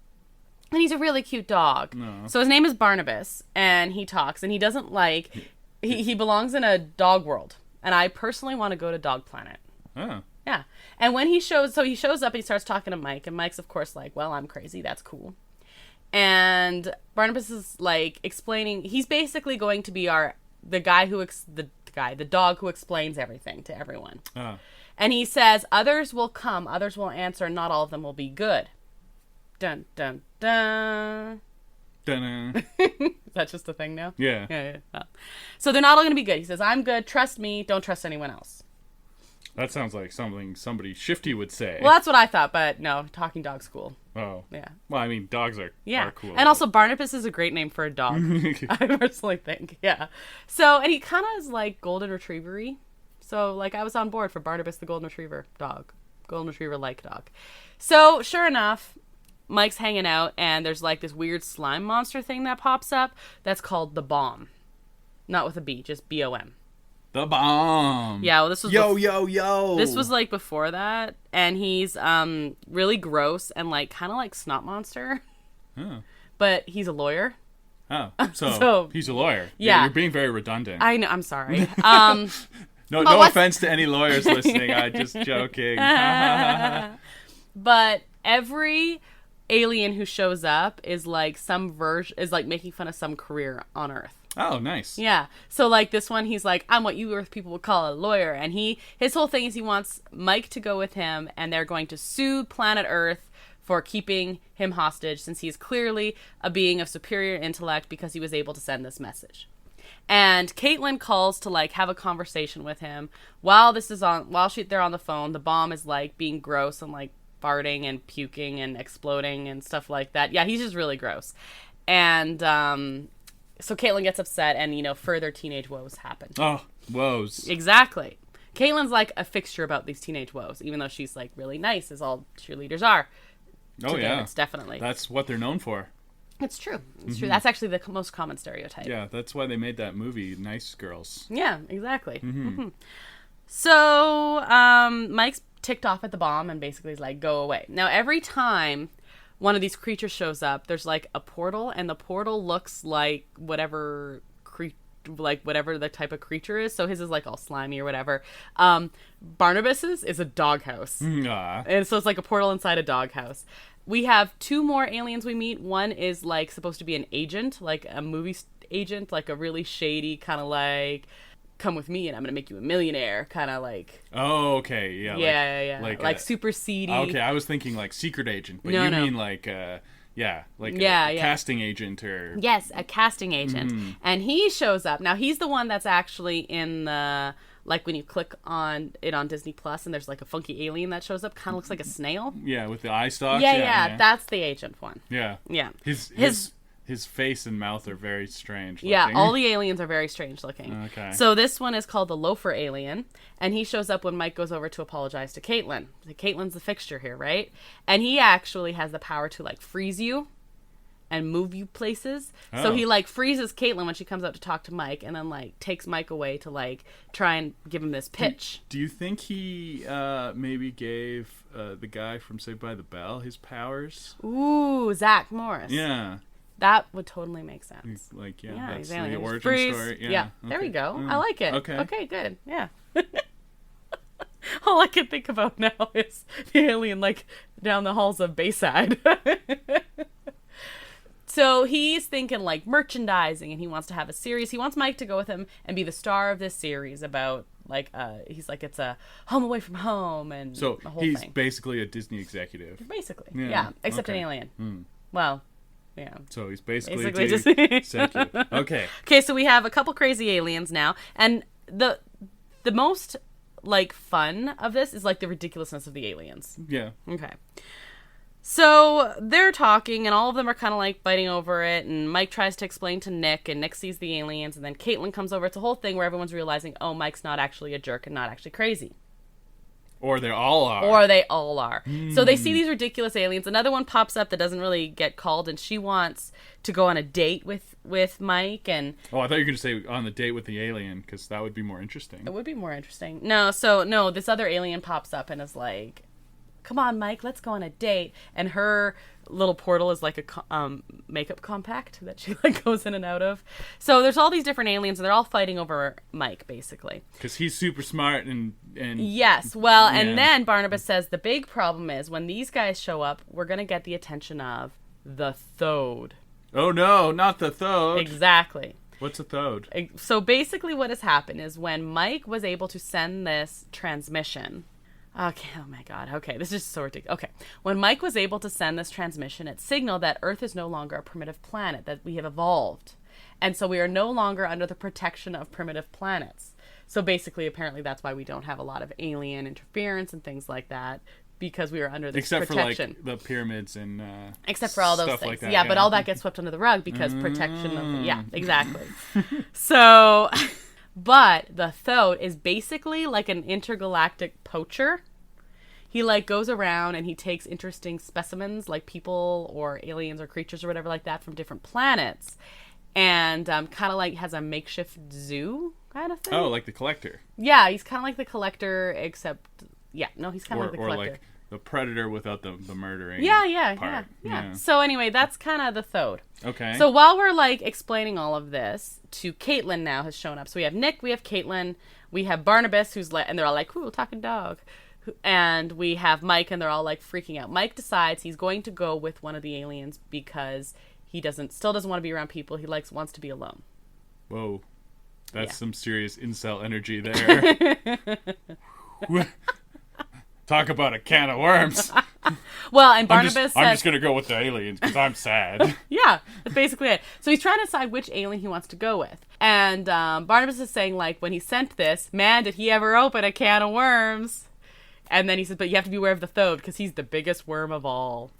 And he's a really cute dog. No. So his name is Barnabas, and he talks, and he doesn't like... He belongs in a dog world. And I personally want to go to Dog Planet. Oh. Yeah. And when he shows up and he starts talking to Mike, and Mike's, of course, like, well, I'm crazy. That's cool. And Barnabas is, like, explaining... He's basically going to be the dog who explains everything to everyone. Oh. And he says, others will come, others will answer, not all of them will be good. Dun, dun, dun. Dun-dun. Is that just a thing now? Yeah. Yeah. Oh. So they're not all going to be good. He says, I'm good, trust me, don't trust anyone else. That sounds like something somebody shifty would say. Well, that's what I thought, but no, talking dog's cool. Oh. Yeah. Well, I mean, dogs are cool. And also, Barnabas is a great name for a dog, I personally think. Yeah. So, and he kind of is like golden retriever-y. So, like, I was on board for Barnabas the golden retriever dog. Golden retriever-like dog. So, sure enough, Mike's hanging out, and there's, like, this weird slime monster thing that pops up that's called the Bomb. Not with a B, just B-O-M. The Bomb. Yeah, well, this was... Yo. This was, like, before that, and he's really gross and, like, kind of like Snot Monster. Oh. But he's a lawyer. Oh, so he's a lawyer. Yeah. You're being very redundant. I know, I'm sorry. No offense to any lawyers listening. I'm just joking. But every alien who shows up is like some version is like making fun of some career on Earth. Oh, nice. Yeah. So, like, this one, he's like, I'm what you Earth people would call a lawyer. And his whole thing is he wants Mike to go with him, and they're going to sue planet Earth for keeping him hostage, since he is clearly a being of superior intellect because he was able to send this message. And Caitlin calls to, like, have a conversation with him. While they're on the phone, the bomb is, like, being gross and, like, farting and puking and exploding and stuff like that. Yeah, he's just really gross. And, so Caitlin gets upset, and, you know, further teenage woes happen. Oh, woes. Exactly. Caitlin's, like, a fixture about these teenage woes, even though she's, like, really nice, as all cheerleaders are. Oh, yeah. It's definitely. That's what they're known for. It's true. It's true. That's actually the most common stereotype. Yeah, that's why they made that movie, Nice Girls. Yeah, exactly. So, Mike's ticked off at the bomb and basically is like, go away. Now, every time one of these creatures shows up, there's like a portal, and the portal looks like whatever the type of creature is. So his is like all slimy or whatever. Barnabas's is a doghouse. And so it's like a portal inside a doghouse. We have 2 more aliens we meet. One is like supposed to be an agent, like a movie agent, like a really shady kind of like, come with me and I'm going to make you a millionaire kind of like. Oh, okay. Yeah. Yeah. Like super seedy. Okay, I was thinking like secret agent, but you mean like a casting agent or... Yes, a casting agent. And he shows up. Now, he's the one that's actually in the... Like, when you click on it on Disney Plus and there's, like, a funky alien that shows up, kind of looks like a snail. Yeah, with the eye stalks. Yeah, that's the agent one. Yeah. Yeah. His face and mouth are very strange looking. Yeah, all the aliens are very strange looking. Okay. So this one is called the Loafer Alien, and he shows up when Mike goes over to apologize to Caitlin. Caitlin's the fixture here, right? And he actually has the power to, like, freeze you and move you places. Oh. So he, like, freezes Caitlin when she comes up to talk to Mike, and then, like, takes Mike away to, like, try and give him this pitch. Do you think he maybe gave the guy from Saved by the Bell his powers? Ooh, Zach Morris. Yeah. That would totally make sense. Like, that's the origin origin story. Yeah. Okay. There we go. I like it. Okay, good. Yeah. All I can think about now is the alien, like, down the halls of Bayside. So he's thinking, like, merchandising, and he wants to have a series. He wants Mike to go with him and be the star of this series about, like, he's like, it's a home away from home and so the whole he's thing. Basically a Disney executive. Basically. Yeah. Except an alien. Well, yeah. So he's basically just executive. Okay. Okay, so we have a couple crazy aliens now, and the most, like, fun of this is, like, the ridiculousness of the aliens. Yeah. Okay. So they're talking, and all of them are kind of, like, fighting over it, and Mike tries to explain to Nick, and Nick sees the aliens, and then Caitlin comes over. It's a whole thing where everyone's realizing, oh, Mike's not actually a jerk and not actually crazy. Or they all are. So they see these ridiculous aliens. Another one pops up that doesn't really get called, and she wants to go on a date with Mike. And oh, I thought you were going to say on the date with the alien, because that would be more interesting. It would be more interesting. No, this other alien pops up and is like, come on, Mike, let's go on a date. And her little portal is like a makeup compact that she, like, goes in and out of. So there's all these different aliens, and they're all fighting over Mike, basically. Because he's super smart and... Yes, well, yeah. And then Barnabas says the big problem is when these guys show up, we're going to get the attention of the Thode. Oh, no, not the Thode. Exactly. What's a Thode? So basically what has happened is when Mike was able to send this transmission... Okay, oh my god, okay, this is so ridiculous. Okay, when Mike was able to send this transmission, it signaled that Earth is no longer a primitive planet, that we have evolved. And so we are no longer under the protection of primitive planets. So basically, apparently, that's why we don't have a lot of alien interference and things like that, because we are under this protection. For, like, the pyramids and except for all those things. Like that, yeah, but all that gets swept under the rug because protection of... Yeah, exactly. So... But the Thode is basically like an intergalactic poacher. He, like, goes around and he takes interesting specimens, like people or aliens or creatures or whatever like that from different planets, and kind of like has a makeshift zoo kind of thing. Oh, like the Collector. Yeah, he's kind of like the Collector, except he's kind of like the Collector. Or like the Predator without the murdering. Yeah. So anyway, that's kind of the Thode. Okay. So while we're, like, explaining all of this, to Caitlin now has shown up. So we have Nick, we have Caitlin, we have Barnabas, who's like, and they're all like, "Ooh, talking dog," and we have Mike, and they're all, like, freaking out. Mike decides he's going to go with one of the aliens because he still doesn't want to be around people. He wants to be alone. Whoa. That's some serious incel energy there. Talk about a can of worms. Well, and Barnabas I'm just going to go with the aliens because I'm sad. Yeah, that's basically it. So he's trying to decide which alien he wants to go with. And Barnabas is saying, like, when he sent this, man, did he ever open a can of worms? And then he says, but you have to beware of the Thode because he's the biggest worm of all.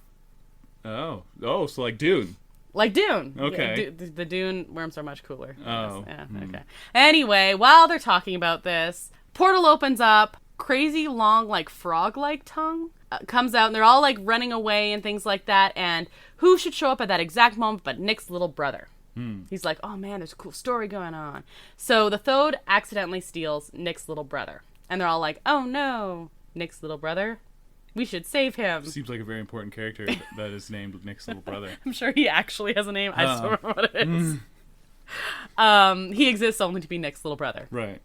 Oh, so like Dune. Like Dune. Okay. Yeah, the Dune worms are much cooler. Oh. Yes. Yeah, okay. Anyway, while they're talking about this, portal opens up. Crazy long, like, frog-like tongue comes out, and they're all, like, running away and things like that. And who should show up at that exact moment but Nick's little brother? He's like, oh, man, there's a cool story going on. So the Thode accidentally steals Nick's little brother. And they're all like, oh, no, Nick's little brother? We should save him. Seems like a very important character that is named Nick's little brother. I'm sure he actually has a name. I just don't remember what it is. He exists only to be Nick's little brother. Right.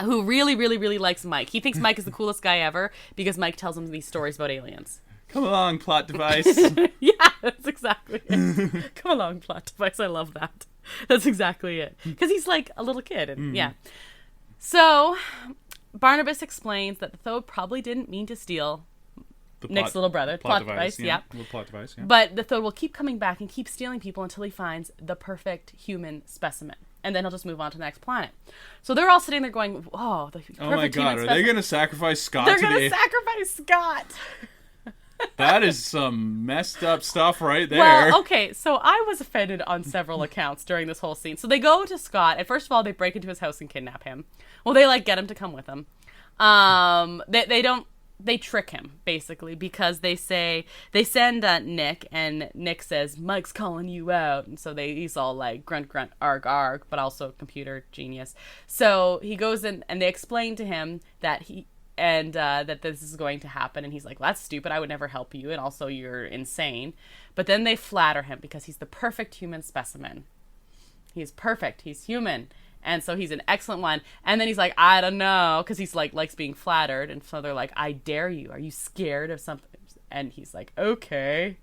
Who really, really, really likes Mike. He thinks Mike is the coolest guy ever because Mike tells him these stories about aliens. Come along, plot device. Yeah, that's exactly it. Come along, plot device. I love that. That's exactly it. Because he's like a little kid. And yeah. So, Barnabas explains that the Thode probably didn't mean to steal Nick's little brother. Plot device, yeah. Little plot device, yeah. But the Thode will keep coming back and keep stealing people until he finds the perfect human specimen. And then he'll just move on to the next planet. So they're all sitting there going, oh, the perfect my God, are they going to sacrifice Scott They're today? going to sacrifice Scott. That is some messed up stuff right there. Well, okay, so I was offended on several accounts during this whole scene. So they go to Scott, and first of all, they break into his house and kidnap him. Well, they, like, get him to come with them. They trick him, basically, because they send Nick, and Nick says, Mike's calling you out. And so he's all like, grunt, grunt, arg, arg, but also computer genius. So he goes in, and they explain to him that that this is going to happen. And he's like, well, that's stupid. I would never help you. And also, you're insane. But then they flatter him because he's the perfect human specimen. He's perfect. He's human. And so he's an excellent one. And then he's like, I don't know, because he's like likes being flattered. And so they're like, I dare you. Are you scared of something? And he's like, okay,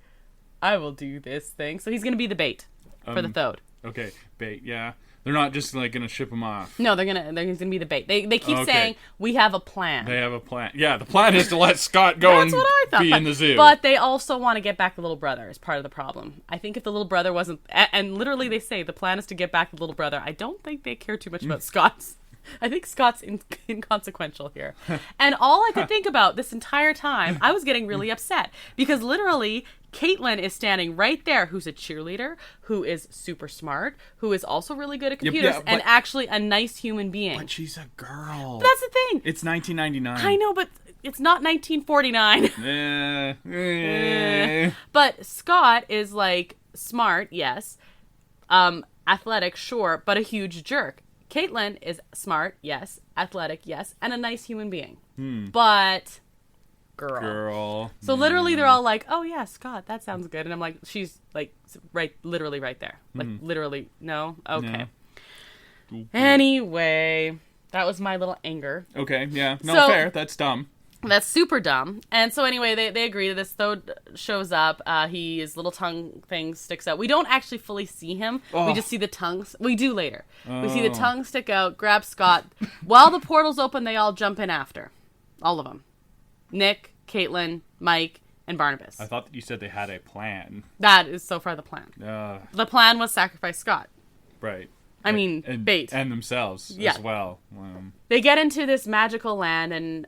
I will do this thing. So he's going to be the bait for the Thode. Okay, bait, yeah. They're not just like going to ship him off. No, they're going to be the bait. They keep saying, we have a plan. They have a plan. Yeah, the plan is to let Scott go and be in the zoo. But they also want to get back the little brother as part of the problem. I think if the little brother wasn't... And literally they say the plan is to get back the little brother. I don't think they care too much about Scott's. I think Scott's inconsequential here. And all I could think about this entire time, I was getting really upset. Because literally... Caitlin is standing right there, who's a cheerleader, who is super smart, who is also really good at computers, and actually a nice human being. But she's a girl. That's the thing. It's 1999. I know, but it's not 1949. But Scott is, like, smart, yes. Athletic, sure, but a huge jerk. Caitlin is smart, yes. Athletic, yes. And a nice human being. But... Girl. So literally they're all like, oh yeah, Scott, that sounds good. And I'm like, she's like literally right there. Like literally, no? Okay. No. Anyway, that was my little anger. Okay, yeah. No, fair. That's dumb. That's super dumb. And so anyway, they agree to this. Thode shows up. His little tongue thing sticks out. We don't actually fully see him. Oh. We just see the tongues. We do later. Oh. We see the tongue stick out, grab Scott. While the portal's open, they all jump in after. All of them. Nick, Caitlin, Mike, and Barnabas. I thought that you said they had a plan. That is so far the plan. The plan was sacrifice Scott. Right. I mean, bait. And themselves as well. They get into this magical land, and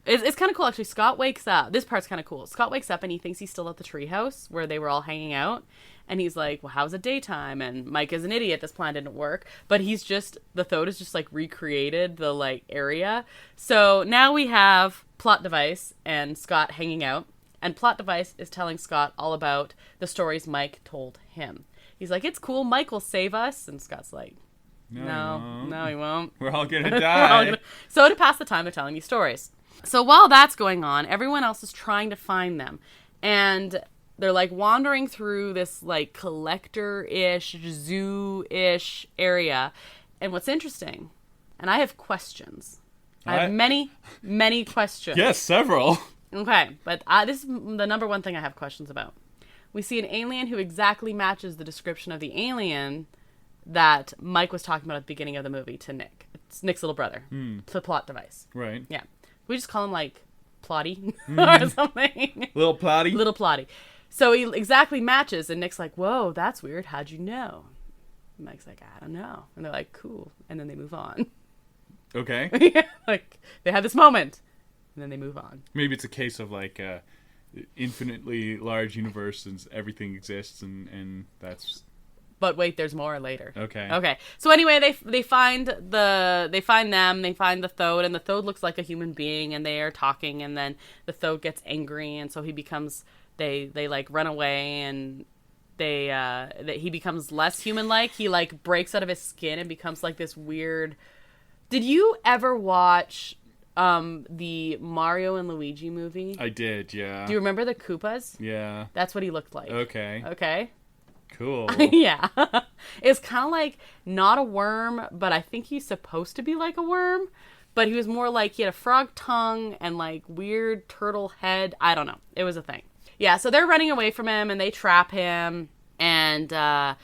it's kind of cool, actually. Scott wakes up. This part's kind of cool. Scott wakes up, and he thinks he's still at the treehouse where they were all hanging out. And he's like, well, how's it daytime? And Mike is an idiot. This plan didn't work. But the Thode has just, like, recreated the, like, area. So now we have Plot Device and Scott hanging out. And Plot Device is telling Scott all about the stories Mike told him. He's like, it's cool. Mike will save us. And Scott's like, no, he won't. We're all going to die. So to pass the time, they're telling me stories. So while that's going on, everyone else is trying to find them. And... they're, like, wandering through this, like, collector-ish, zoo-ish area. And what's interesting, and I have questions. I have many, many questions. Yes, several. Okay, but this is the number one thing I have questions about. We see an alien who exactly matches the description of the alien that Mike was talking about at the beginning of the movie to Nick. It's Nick's little brother. It's a plot device. Right. Yeah. We just call him like Plotty or something. Little Plotty. Little Plotty. So he exactly matches, and Nick's like, "Whoa, that's weird. How'd you know?" And Mike's like, "I don't know." And they're like, "Cool." And then they move on. Okay. Like they have this moment, and then they move on. Maybe it's a case of like infinitely large universe and everything exists, and that's. But wait, there's more later. Okay. Okay. So anyway, they find the Thode, and the Thode looks like a human being, and they are talking, and then the Thode gets angry, and so he becomes they like run away, and he becomes less human-like. He like breaks out of his skin and becomes like this weird. Did you ever watch the Mario and Luigi movie? I did, yeah. Do you remember the Koopas? Yeah. That's what he looked like. Okay. Okay. Cool. Yeah. It's kind of like not a worm, but I think he's supposed to be like a worm. But he was more like he had a frog tongue and like weird turtle head. I don't know. It was a thing. Yeah, so they're running away from him and they trap him. And then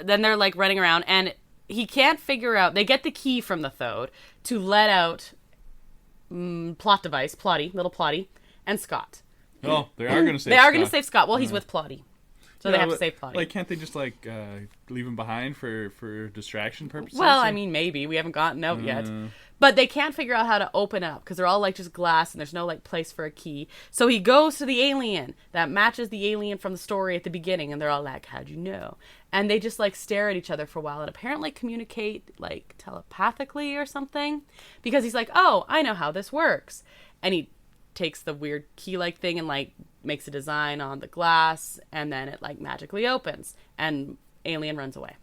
they're like running around and he can't figure out. They get the key from the Thode to let out plot device, little Plotty, and Scott. Oh, they are going to save They are Scott. going to save Scott. Well, he's with Plotty. So they have to save Plotty. Like, can't they just like leave him behind for distraction purposes? Well, I mean, maybe. We haven't gotten out yet. But they can't figure out how to open up because they're all like just glass and there's no like place for a key. So he goes to the alien that matches the alien from the story at the beginning, and they're all like, "How'd you know?" And they just like stare at each other for a while and apparently communicate like telepathically or something, because he's like, "Oh, I know how this works," and he takes the weird key-like thing and like makes a design on the glass, and then it like magically opens, and alien runs away.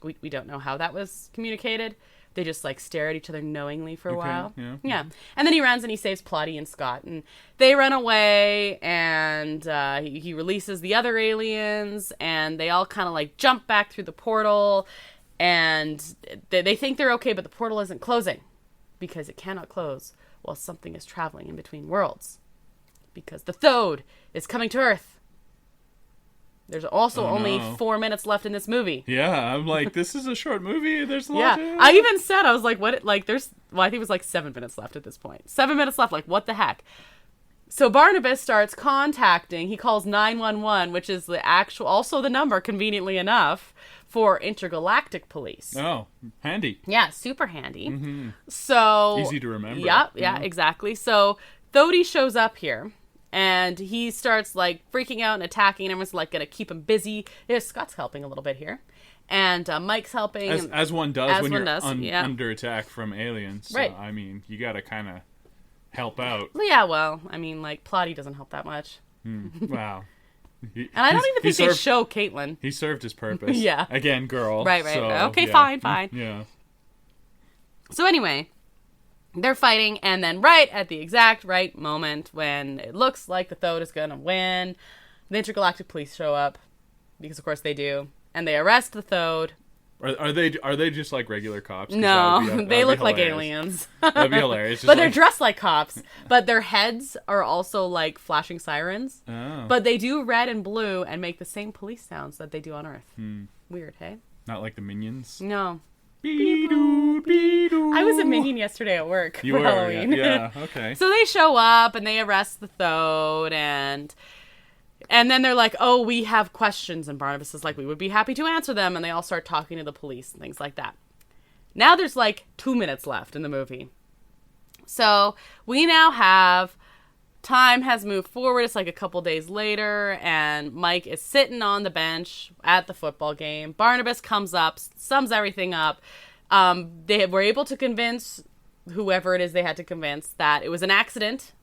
We don't know how that was communicated. They just like stare at each other knowingly for a while. Yeah. And then he runs and he saves Plotty and Scott, and they run away, and he releases the other aliens, and they all kind of like jump back through the portal, and they think they're okay, but the portal isn't closing because it cannot close while something is traveling in between worlds, because the Thode is coming to Earth. There's also only 4 minutes left in this movie. Yeah, I'm like, this is a short movie. There's a lot. Yeah, I even said, I was like, what? Like, I think it was like 7 minutes left at this point. 7 minutes left. Like, what the heck? So Barnabas starts contacting. He calls 911, which is also the number, conveniently enough, for intergalactic police. Oh, handy. Yeah, super handy. Mm-hmm. So easy to remember. Yeah, exactly. So Thode shows up here. And he starts, like, freaking out and attacking, and everyone's, like, going to keep him busy. Scott's helping a little bit here. And Mike's helping. As one does when you're under attack from aliens. So, right. I mean, you got to kind of help out. Yeah, well, I mean, like, Plotty doesn't help that much. Wow. And I don't even think they show Caitlin. He served his purpose. Yeah. Again, girl. Right. So, okay, yeah. fine. Yeah. So anyway, they're fighting, and then right at the exact right moment when it looks like the Thode is going to win, the intergalactic police show up, because of course they do, and they arrest the Thode. Are they just like regular cops? No, they look like aliens. That'd be hilarious. But they're dressed like cops, but their heads are also like flashing sirens. Oh. But they do red and blue and make the same police sounds that they do on Earth. Weird, hey? Not like the Minions? No. Be-doo, be-doo. I was a minion yesterday at work for Halloween. Yeah, okay. So they show up and they arrest the Thode, and then they're like, "Oh, we have questions," and Barnabas is like, "We would be happy to answer them," and they all start talking to the police and things like that. Now there's like 2 minutes left in the movie. So we now have time has moved forward. It's like a couple days later, and Mike is sitting on the bench at the football game. Barnabas comes up, sums everything up. They were able to convince whoever it is they had to convince that it was an accident,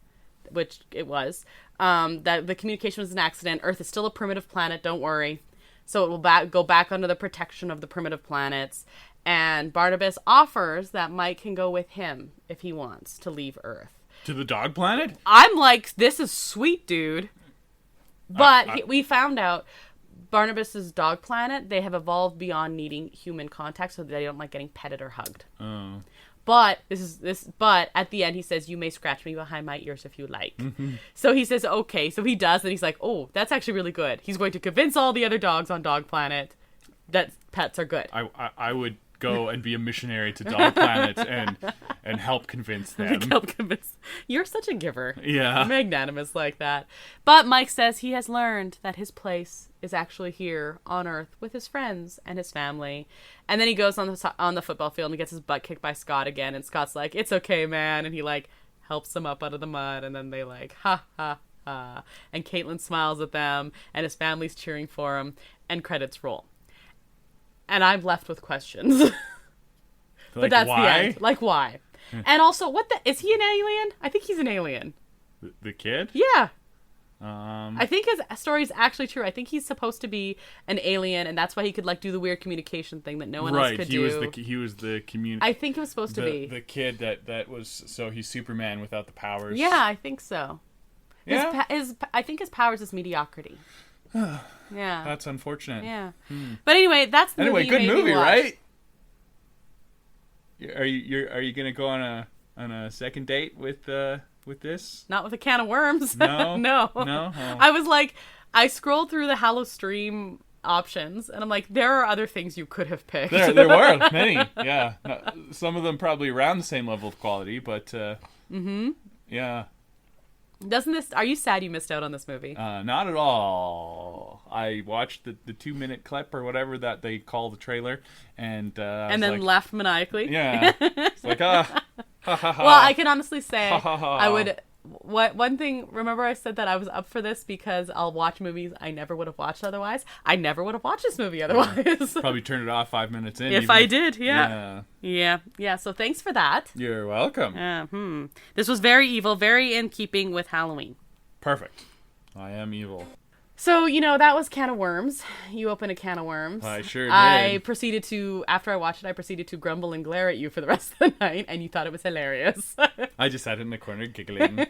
which it was. That the communication was an accident. Earth is still a primitive planet, don't worry. So it will go back under the protection of the primitive planets. And Barnabas offers that Mike can go with him if he wants to leave Earth. To the dog planet? I'm like, this is sweet, dude. But we found out Barnabas's dog planet, they have evolved beyond needing human contact, so they don't like getting petted or hugged. Oh. But but at the end he says, "You may scratch me behind my ears if you like." Mm-hmm. So he says, okay. So he does, and he's like, "Oh, that's actually really good." He's going to convince all the other dogs on Dog Planet that pets are good. I would go and be a missionary to Dog Planet and help convince them. You're such a giver. Yeah. Magnanimous like that. But Mike says he has learned that his place is actually here on Earth with his friends and his family. And then he goes on the football field and gets his butt kicked by Scott again. And Scott's like, "It's okay, man." And he like helps him up out of the mud. And then they like, ha, ha, ha. And Caitlin smiles at them. And his family's cheering for him. And credits roll. And I'm left with questions. Like, but that's why? the end. Like, why? And also, is he an alien? I think he's an alien. The kid? Yeah. I think his story is actually true. I think he's supposed to be an alien, and that's why he could like do the weird communication thing that no one else could do. He was the I think it was supposed to be the kid that was. So he's Superman without the powers. Yeah, I think so. Yeah. I think his powers is mediocrity. Yeah. That's unfortunate. Yeah. But anyway, that's the movie. Good movie, right? Are you gonna go on a second date with this? Not with a can of worms. No. No. Oh. I was like, I scrolled through the Hallow Stream options, and I'm like, there are other things you could have picked. There were many. Yeah. Some of them probably around the same level of quality, but yeah. Are you sad you missed out on this movie? Not at all. I watched the 2-minute clip or whatever that they call the trailer, and then like, laughed maniacally. Yeah, it's like ha ha ha. Well, I can honestly say ha. I would. One thing, remember I said that I was up for this because I'll watch movies I never would have watched otherwise. I never would have watched this movie otherwise. Probably turned it off 5 minutes in. If I did, yeah. So thanks for that. You're welcome. This was very evil, very in keeping with Halloween. Perfect. I am evil. So, that was Can of Worms. You opened a can of worms. I sure did. After I watched it, I proceeded to grumble and glare at you for the rest of the night, and you thought it was hilarious. I just sat in the corner giggling.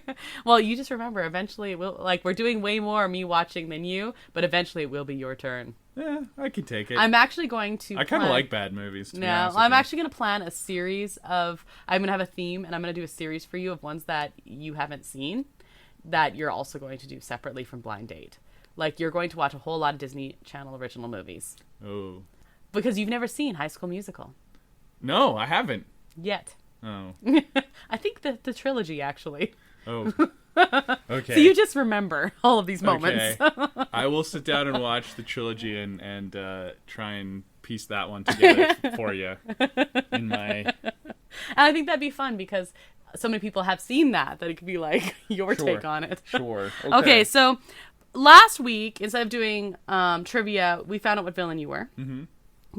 Well, you just remember, eventually, we're doing way more me watching than you, but eventually it will be your turn. Yeah, I can take it. I'm actually going to I kind of like bad movies, to be honest I'm actually going to plan a series of... I'm going to have a theme, and I'm going to do a series for you of ones that you haven't seen that you're also going to do separately from Blind Date. Like, you're going to watch a whole lot of Disney Channel original movies. Oh. Because you've never seen High School Musical. No, I haven't. Yet. Oh. I think the trilogy, actually. Oh. Okay. So you just remember all of these moments. Okay. I will sit down and watch the trilogy and try and piece that one together for you. And I think that'd be fun because so many people have seen that it could be like your take on it. Sure. Okay, so... Last week, instead of doing trivia, we found out what villain you were. Mm-hmm.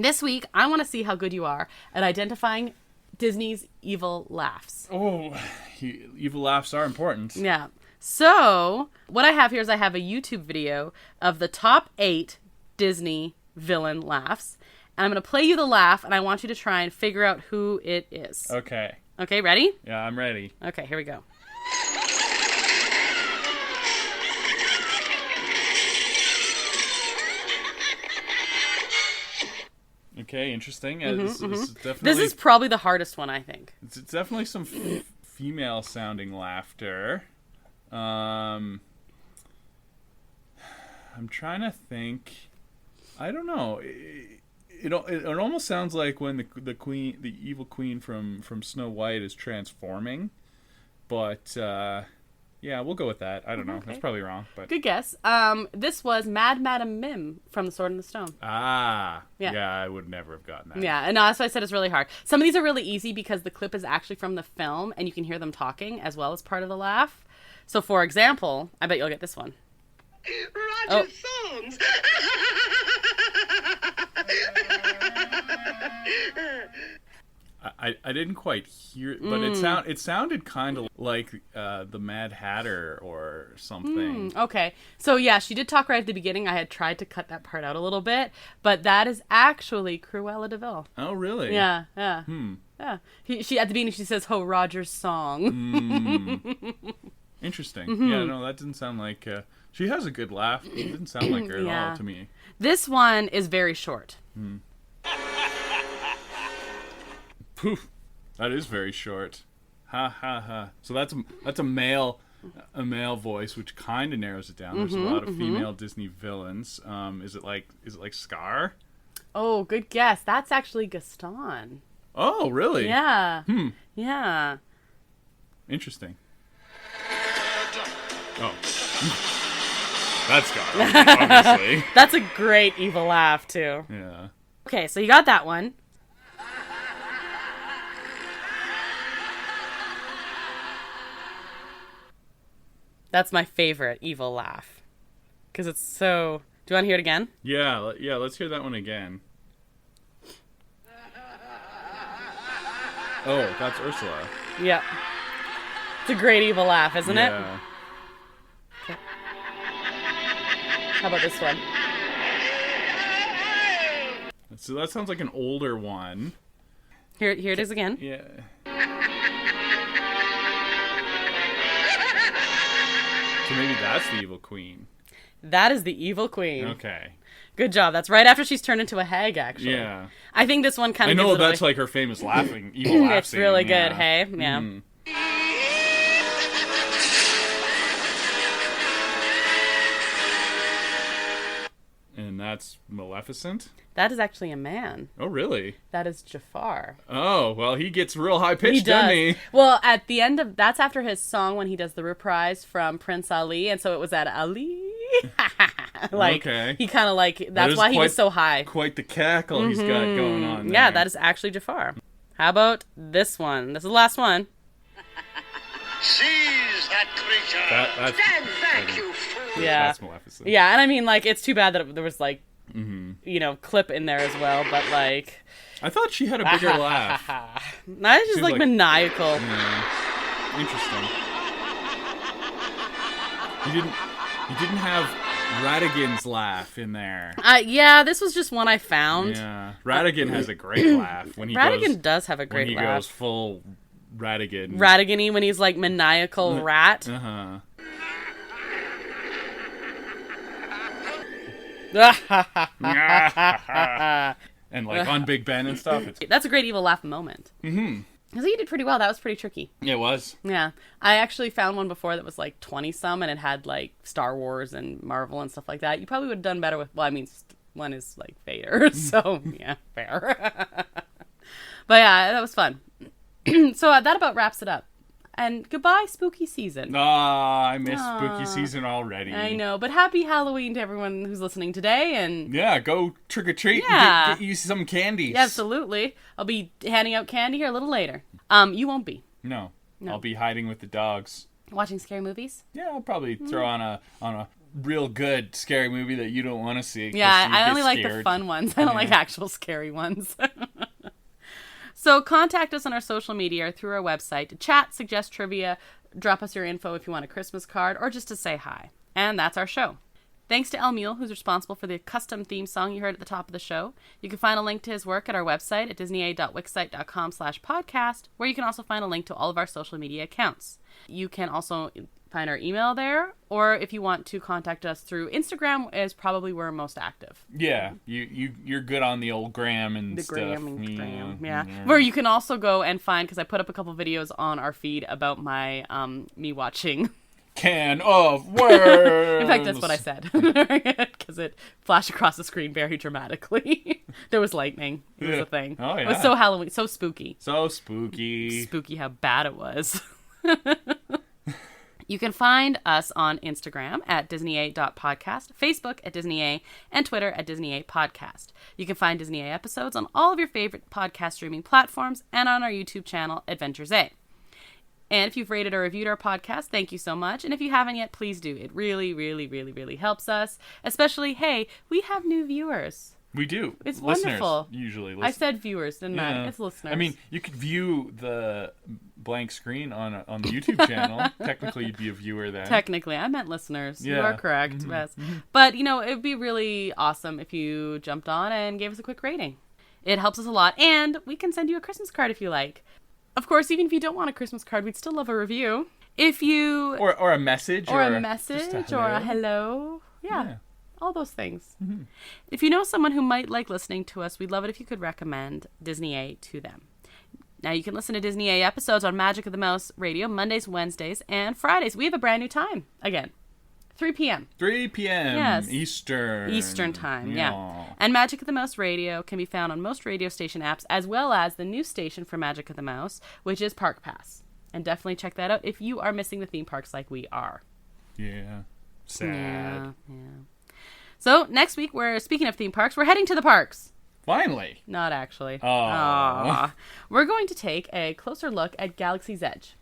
This week, I want to see how good you are at identifying Disney's evil laughs. Oh, evil laughs are important. Yeah. So, what I have here is I have a YouTube video of the top 8 Disney villain laughs. And I'm going to play you the laugh, and I want you to try and figure out who it is. Okay. Okay, ready? Yeah, I'm ready. Okay, here we go. Okay, interesting. This is probably the hardest one, I think. It's definitely some female-sounding laughter. I'm trying to think. I don't know. It almost sounds like when the evil queen from Snow White is transforming, but. Yeah, we'll go with that. I don't know. Okay. That's probably wrong. But good guess. This was Mad Madam Mim from The Sword and the Stone. Ah. Yeah, I would never have gotten that. Yeah, and that's why I said it's really hard. Some of these are really easy because the clip is actually from the film, and you can hear them talking as well as part of the laugh. So, for example, I bet you'll get this one. Roger Songs. I didn't quite hear it, but it sounded kind of like the Mad Hatter or something. Okay. So, yeah, she did talk right at the beginning. I had tried to cut that part out a little bit, but that is actually Cruella de Vil. Oh, really? Yeah. Yeah. She at the beginning, she says, "Ho, Roger's song." Interesting. Yeah, no, that didn't sound like... she has a good laugh. It didn't sound like her at all to me. This one is very short. Poof. That is very short. Ha ha ha. So that's a male voice, which kind of narrows it down. There's a lot of female Disney villains. Is it like Scar? Oh, good guess. That's actually Gaston. Oh, really? Yeah. Yeah. Interesting. Oh. That's Garfield, obviously. That's a great evil laugh, too. Yeah. Okay, so you got that one. That's my favorite evil laugh. Because it's so... Do you want to hear it again? Yeah, let's hear that one again. Oh, that's Ursula. Yep. It's a great evil laugh, isn't it? Yeah. Okay. How about this one? So that sounds like an older one. Here it is again. Yeah. So maybe that's the evil queen. That is the evil queen. Okay. Good job. That's right after she's turned into a hag, actually. Yeah. I think this one kind I of know that's like her famous laughing, evil laugh It's really scene, good, yeah. hey? Yeah. Mm. And that's Maleficent? That is actually a man. Oh, really? That is Jafar. Oh, well, he gets real high He pitched, does. doesn't he? Well, at the end of... That's after his song when he does the reprise from Prince Ali, and so it was at Ali. Like, Okay. he kind of like... That That's is why he was quite- so high. Quite the cackle he's got going on there. Yeah, that is actually Jafar. How about this one? This is the last one. Seize that creature. That's, Stand back, you fool. Yeah. that's Maleficent. Yeah, and I mean, like, it's too bad that there was, like, you know, clip in there as well, but, like... I thought she had a bigger laugh. That is just, She's like, like- maniacal. Yeah. Interesting. You didn't have Radigan's laugh in there. Yeah, this was just one I found. Yeah. Radigan has a great laugh when he Radigan goes does have a when great he laugh. goes full Radigan. Radigan-y when he's, like, maniacal rat. Uh-huh. And like on Big Ben and stuff. That's a great evil laugh moment. Mm-hmm. I think you did pretty well. That was pretty tricky. It was. Yeah. I actually found one before that was like 20-some, and it had like Star Wars and Marvel and stuff like that. You probably would have done better with, well, I mean, one is like Vader, so yeah, fair. But yeah, that was fun. So that about wraps it up. And goodbye, spooky season. I miss spooky season already. I know, but happy Halloween to everyone who's listening today, and Yeah, go trick or treat Yeah. and get you some candies. absolutely. I'll be handing out candy here a little later. You won't be. No. I'll be hiding with the dogs. Watching scary movies? Yeah, I'll probably throw on a real good scary movie that you don't want to see. 'cause Yeah, you I get only like the scared. fun ones. I don't like actual scary ones. So contact us on our social media or through our website to chat, suggest trivia, drop us your info if you want a Christmas card, or just to say hi. And that's our show. Thanks to El Mule, who's responsible for the custom theme song you heard at the top of the show. You can find a link to his work at our website at disneya.wixsite.com/podcast, where you can also find a link to all of our social media accounts. You can also find our email there, or if you want to contact us through Instagram, is probably where we're most active. Yeah, you're good on the old gram and The stuff. Gram, yeah. Where you can also go and find, because I put up a couple videos on our feed about my me watching. Can of worms. In fact, that's what I said, because it flashed across the screen very dramatically. There was lightning. It was Yeah. a thing. Oh, It was yeah. so Halloween, so spooky. So spooky. Spooky how bad it was. You can find us on Instagram at disneya.podcast, Facebook at disneya, and Twitter at disneya.podcast. You can find Disneya episodes on all of your favorite podcast streaming platforms and on our YouTube channel, Adventures A. And if you've rated or reviewed our podcast, thank you so much. And if you haven't yet, please do. It really, really, really, really helps us. Especially, hey, we have new viewers. We do. It's Listeners, wonderful. Usually. I said viewers, didn't I? It's listeners. I mean, you could view the blank screen on the YouTube channel. Technically, you'd be a viewer then. Technically, I meant listeners. You Yeah. are correct. Yes. But, you know, it would be really awesome if you jumped on and gave us a quick rating. It helps us a lot. And we can send you a Christmas card if you like. Of course, even if you don't want a Christmas card, we'd still love a review. If you... Or a message. Or a just message, a or a hello. Yeah. Yeah. All those things. If you know someone who might like listening to us, we'd love it if you could recommend Disney A to them. Now, you can listen to Disney A episodes on Magic of the Mouse Radio Mondays, Wednesdays, and Fridays. We have a brand new time again. 3 p.m. 3 p.m. Yes. Eastern time, yeah. And Magic of the Mouse Radio can be found on most radio station apps, as well as the new station for Magic of the Mouse, which is Park Pass. And definitely check that out if you are missing the theme parks like we are. Yeah. Sad. Yeah. So next week, speaking of theme parks, we're heading to the parks. Finally. Not actually. Aww. We're going to take a closer look at Galaxy's Edge.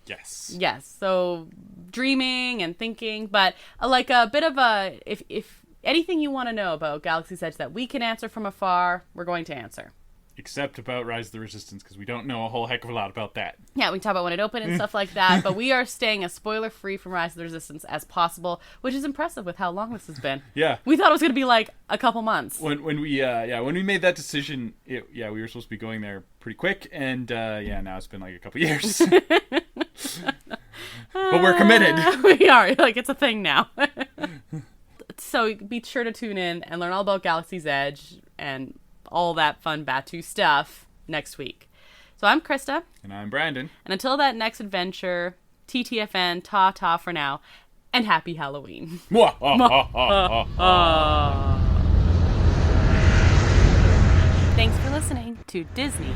Yes. Yes. So dreaming and thinking, but like a bit of a, if anything you want to know about Galaxy's Edge that we can answer from afar, we're going to answer. Except about Rise of the Resistance, because we don't know a whole heck of a lot about that. Yeah, we can talk about when it opened and stuff like that, but we are staying as spoiler-free from Rise of the Resistance as possible, which is impressive with how long this has been. Yeah. We thought it was going to be like a couple months. When we made that decision, we were supposed to be going there pretty quick, and now it's been like a couple years. But we're committed. We are. Like, it's a thing now. So be sure to tune in and learn all about Galaxy's Edge and all that fun Batuu stuff next week. So I'm Krista. And I'm Brandon. And until that next adventure, TTFN, ta-ta for now, and happy Halloween. Thanks for listening to Disney,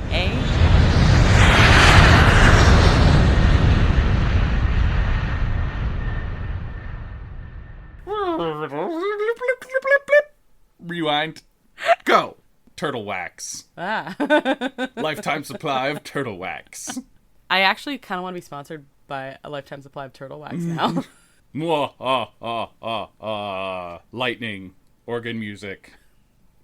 Rewind. Go. Turtle wax. Lifetime supply of turtle wax. I actually kind of want to be sponsored by a lifetime supply of turtle wax now. Lightning. Organ music.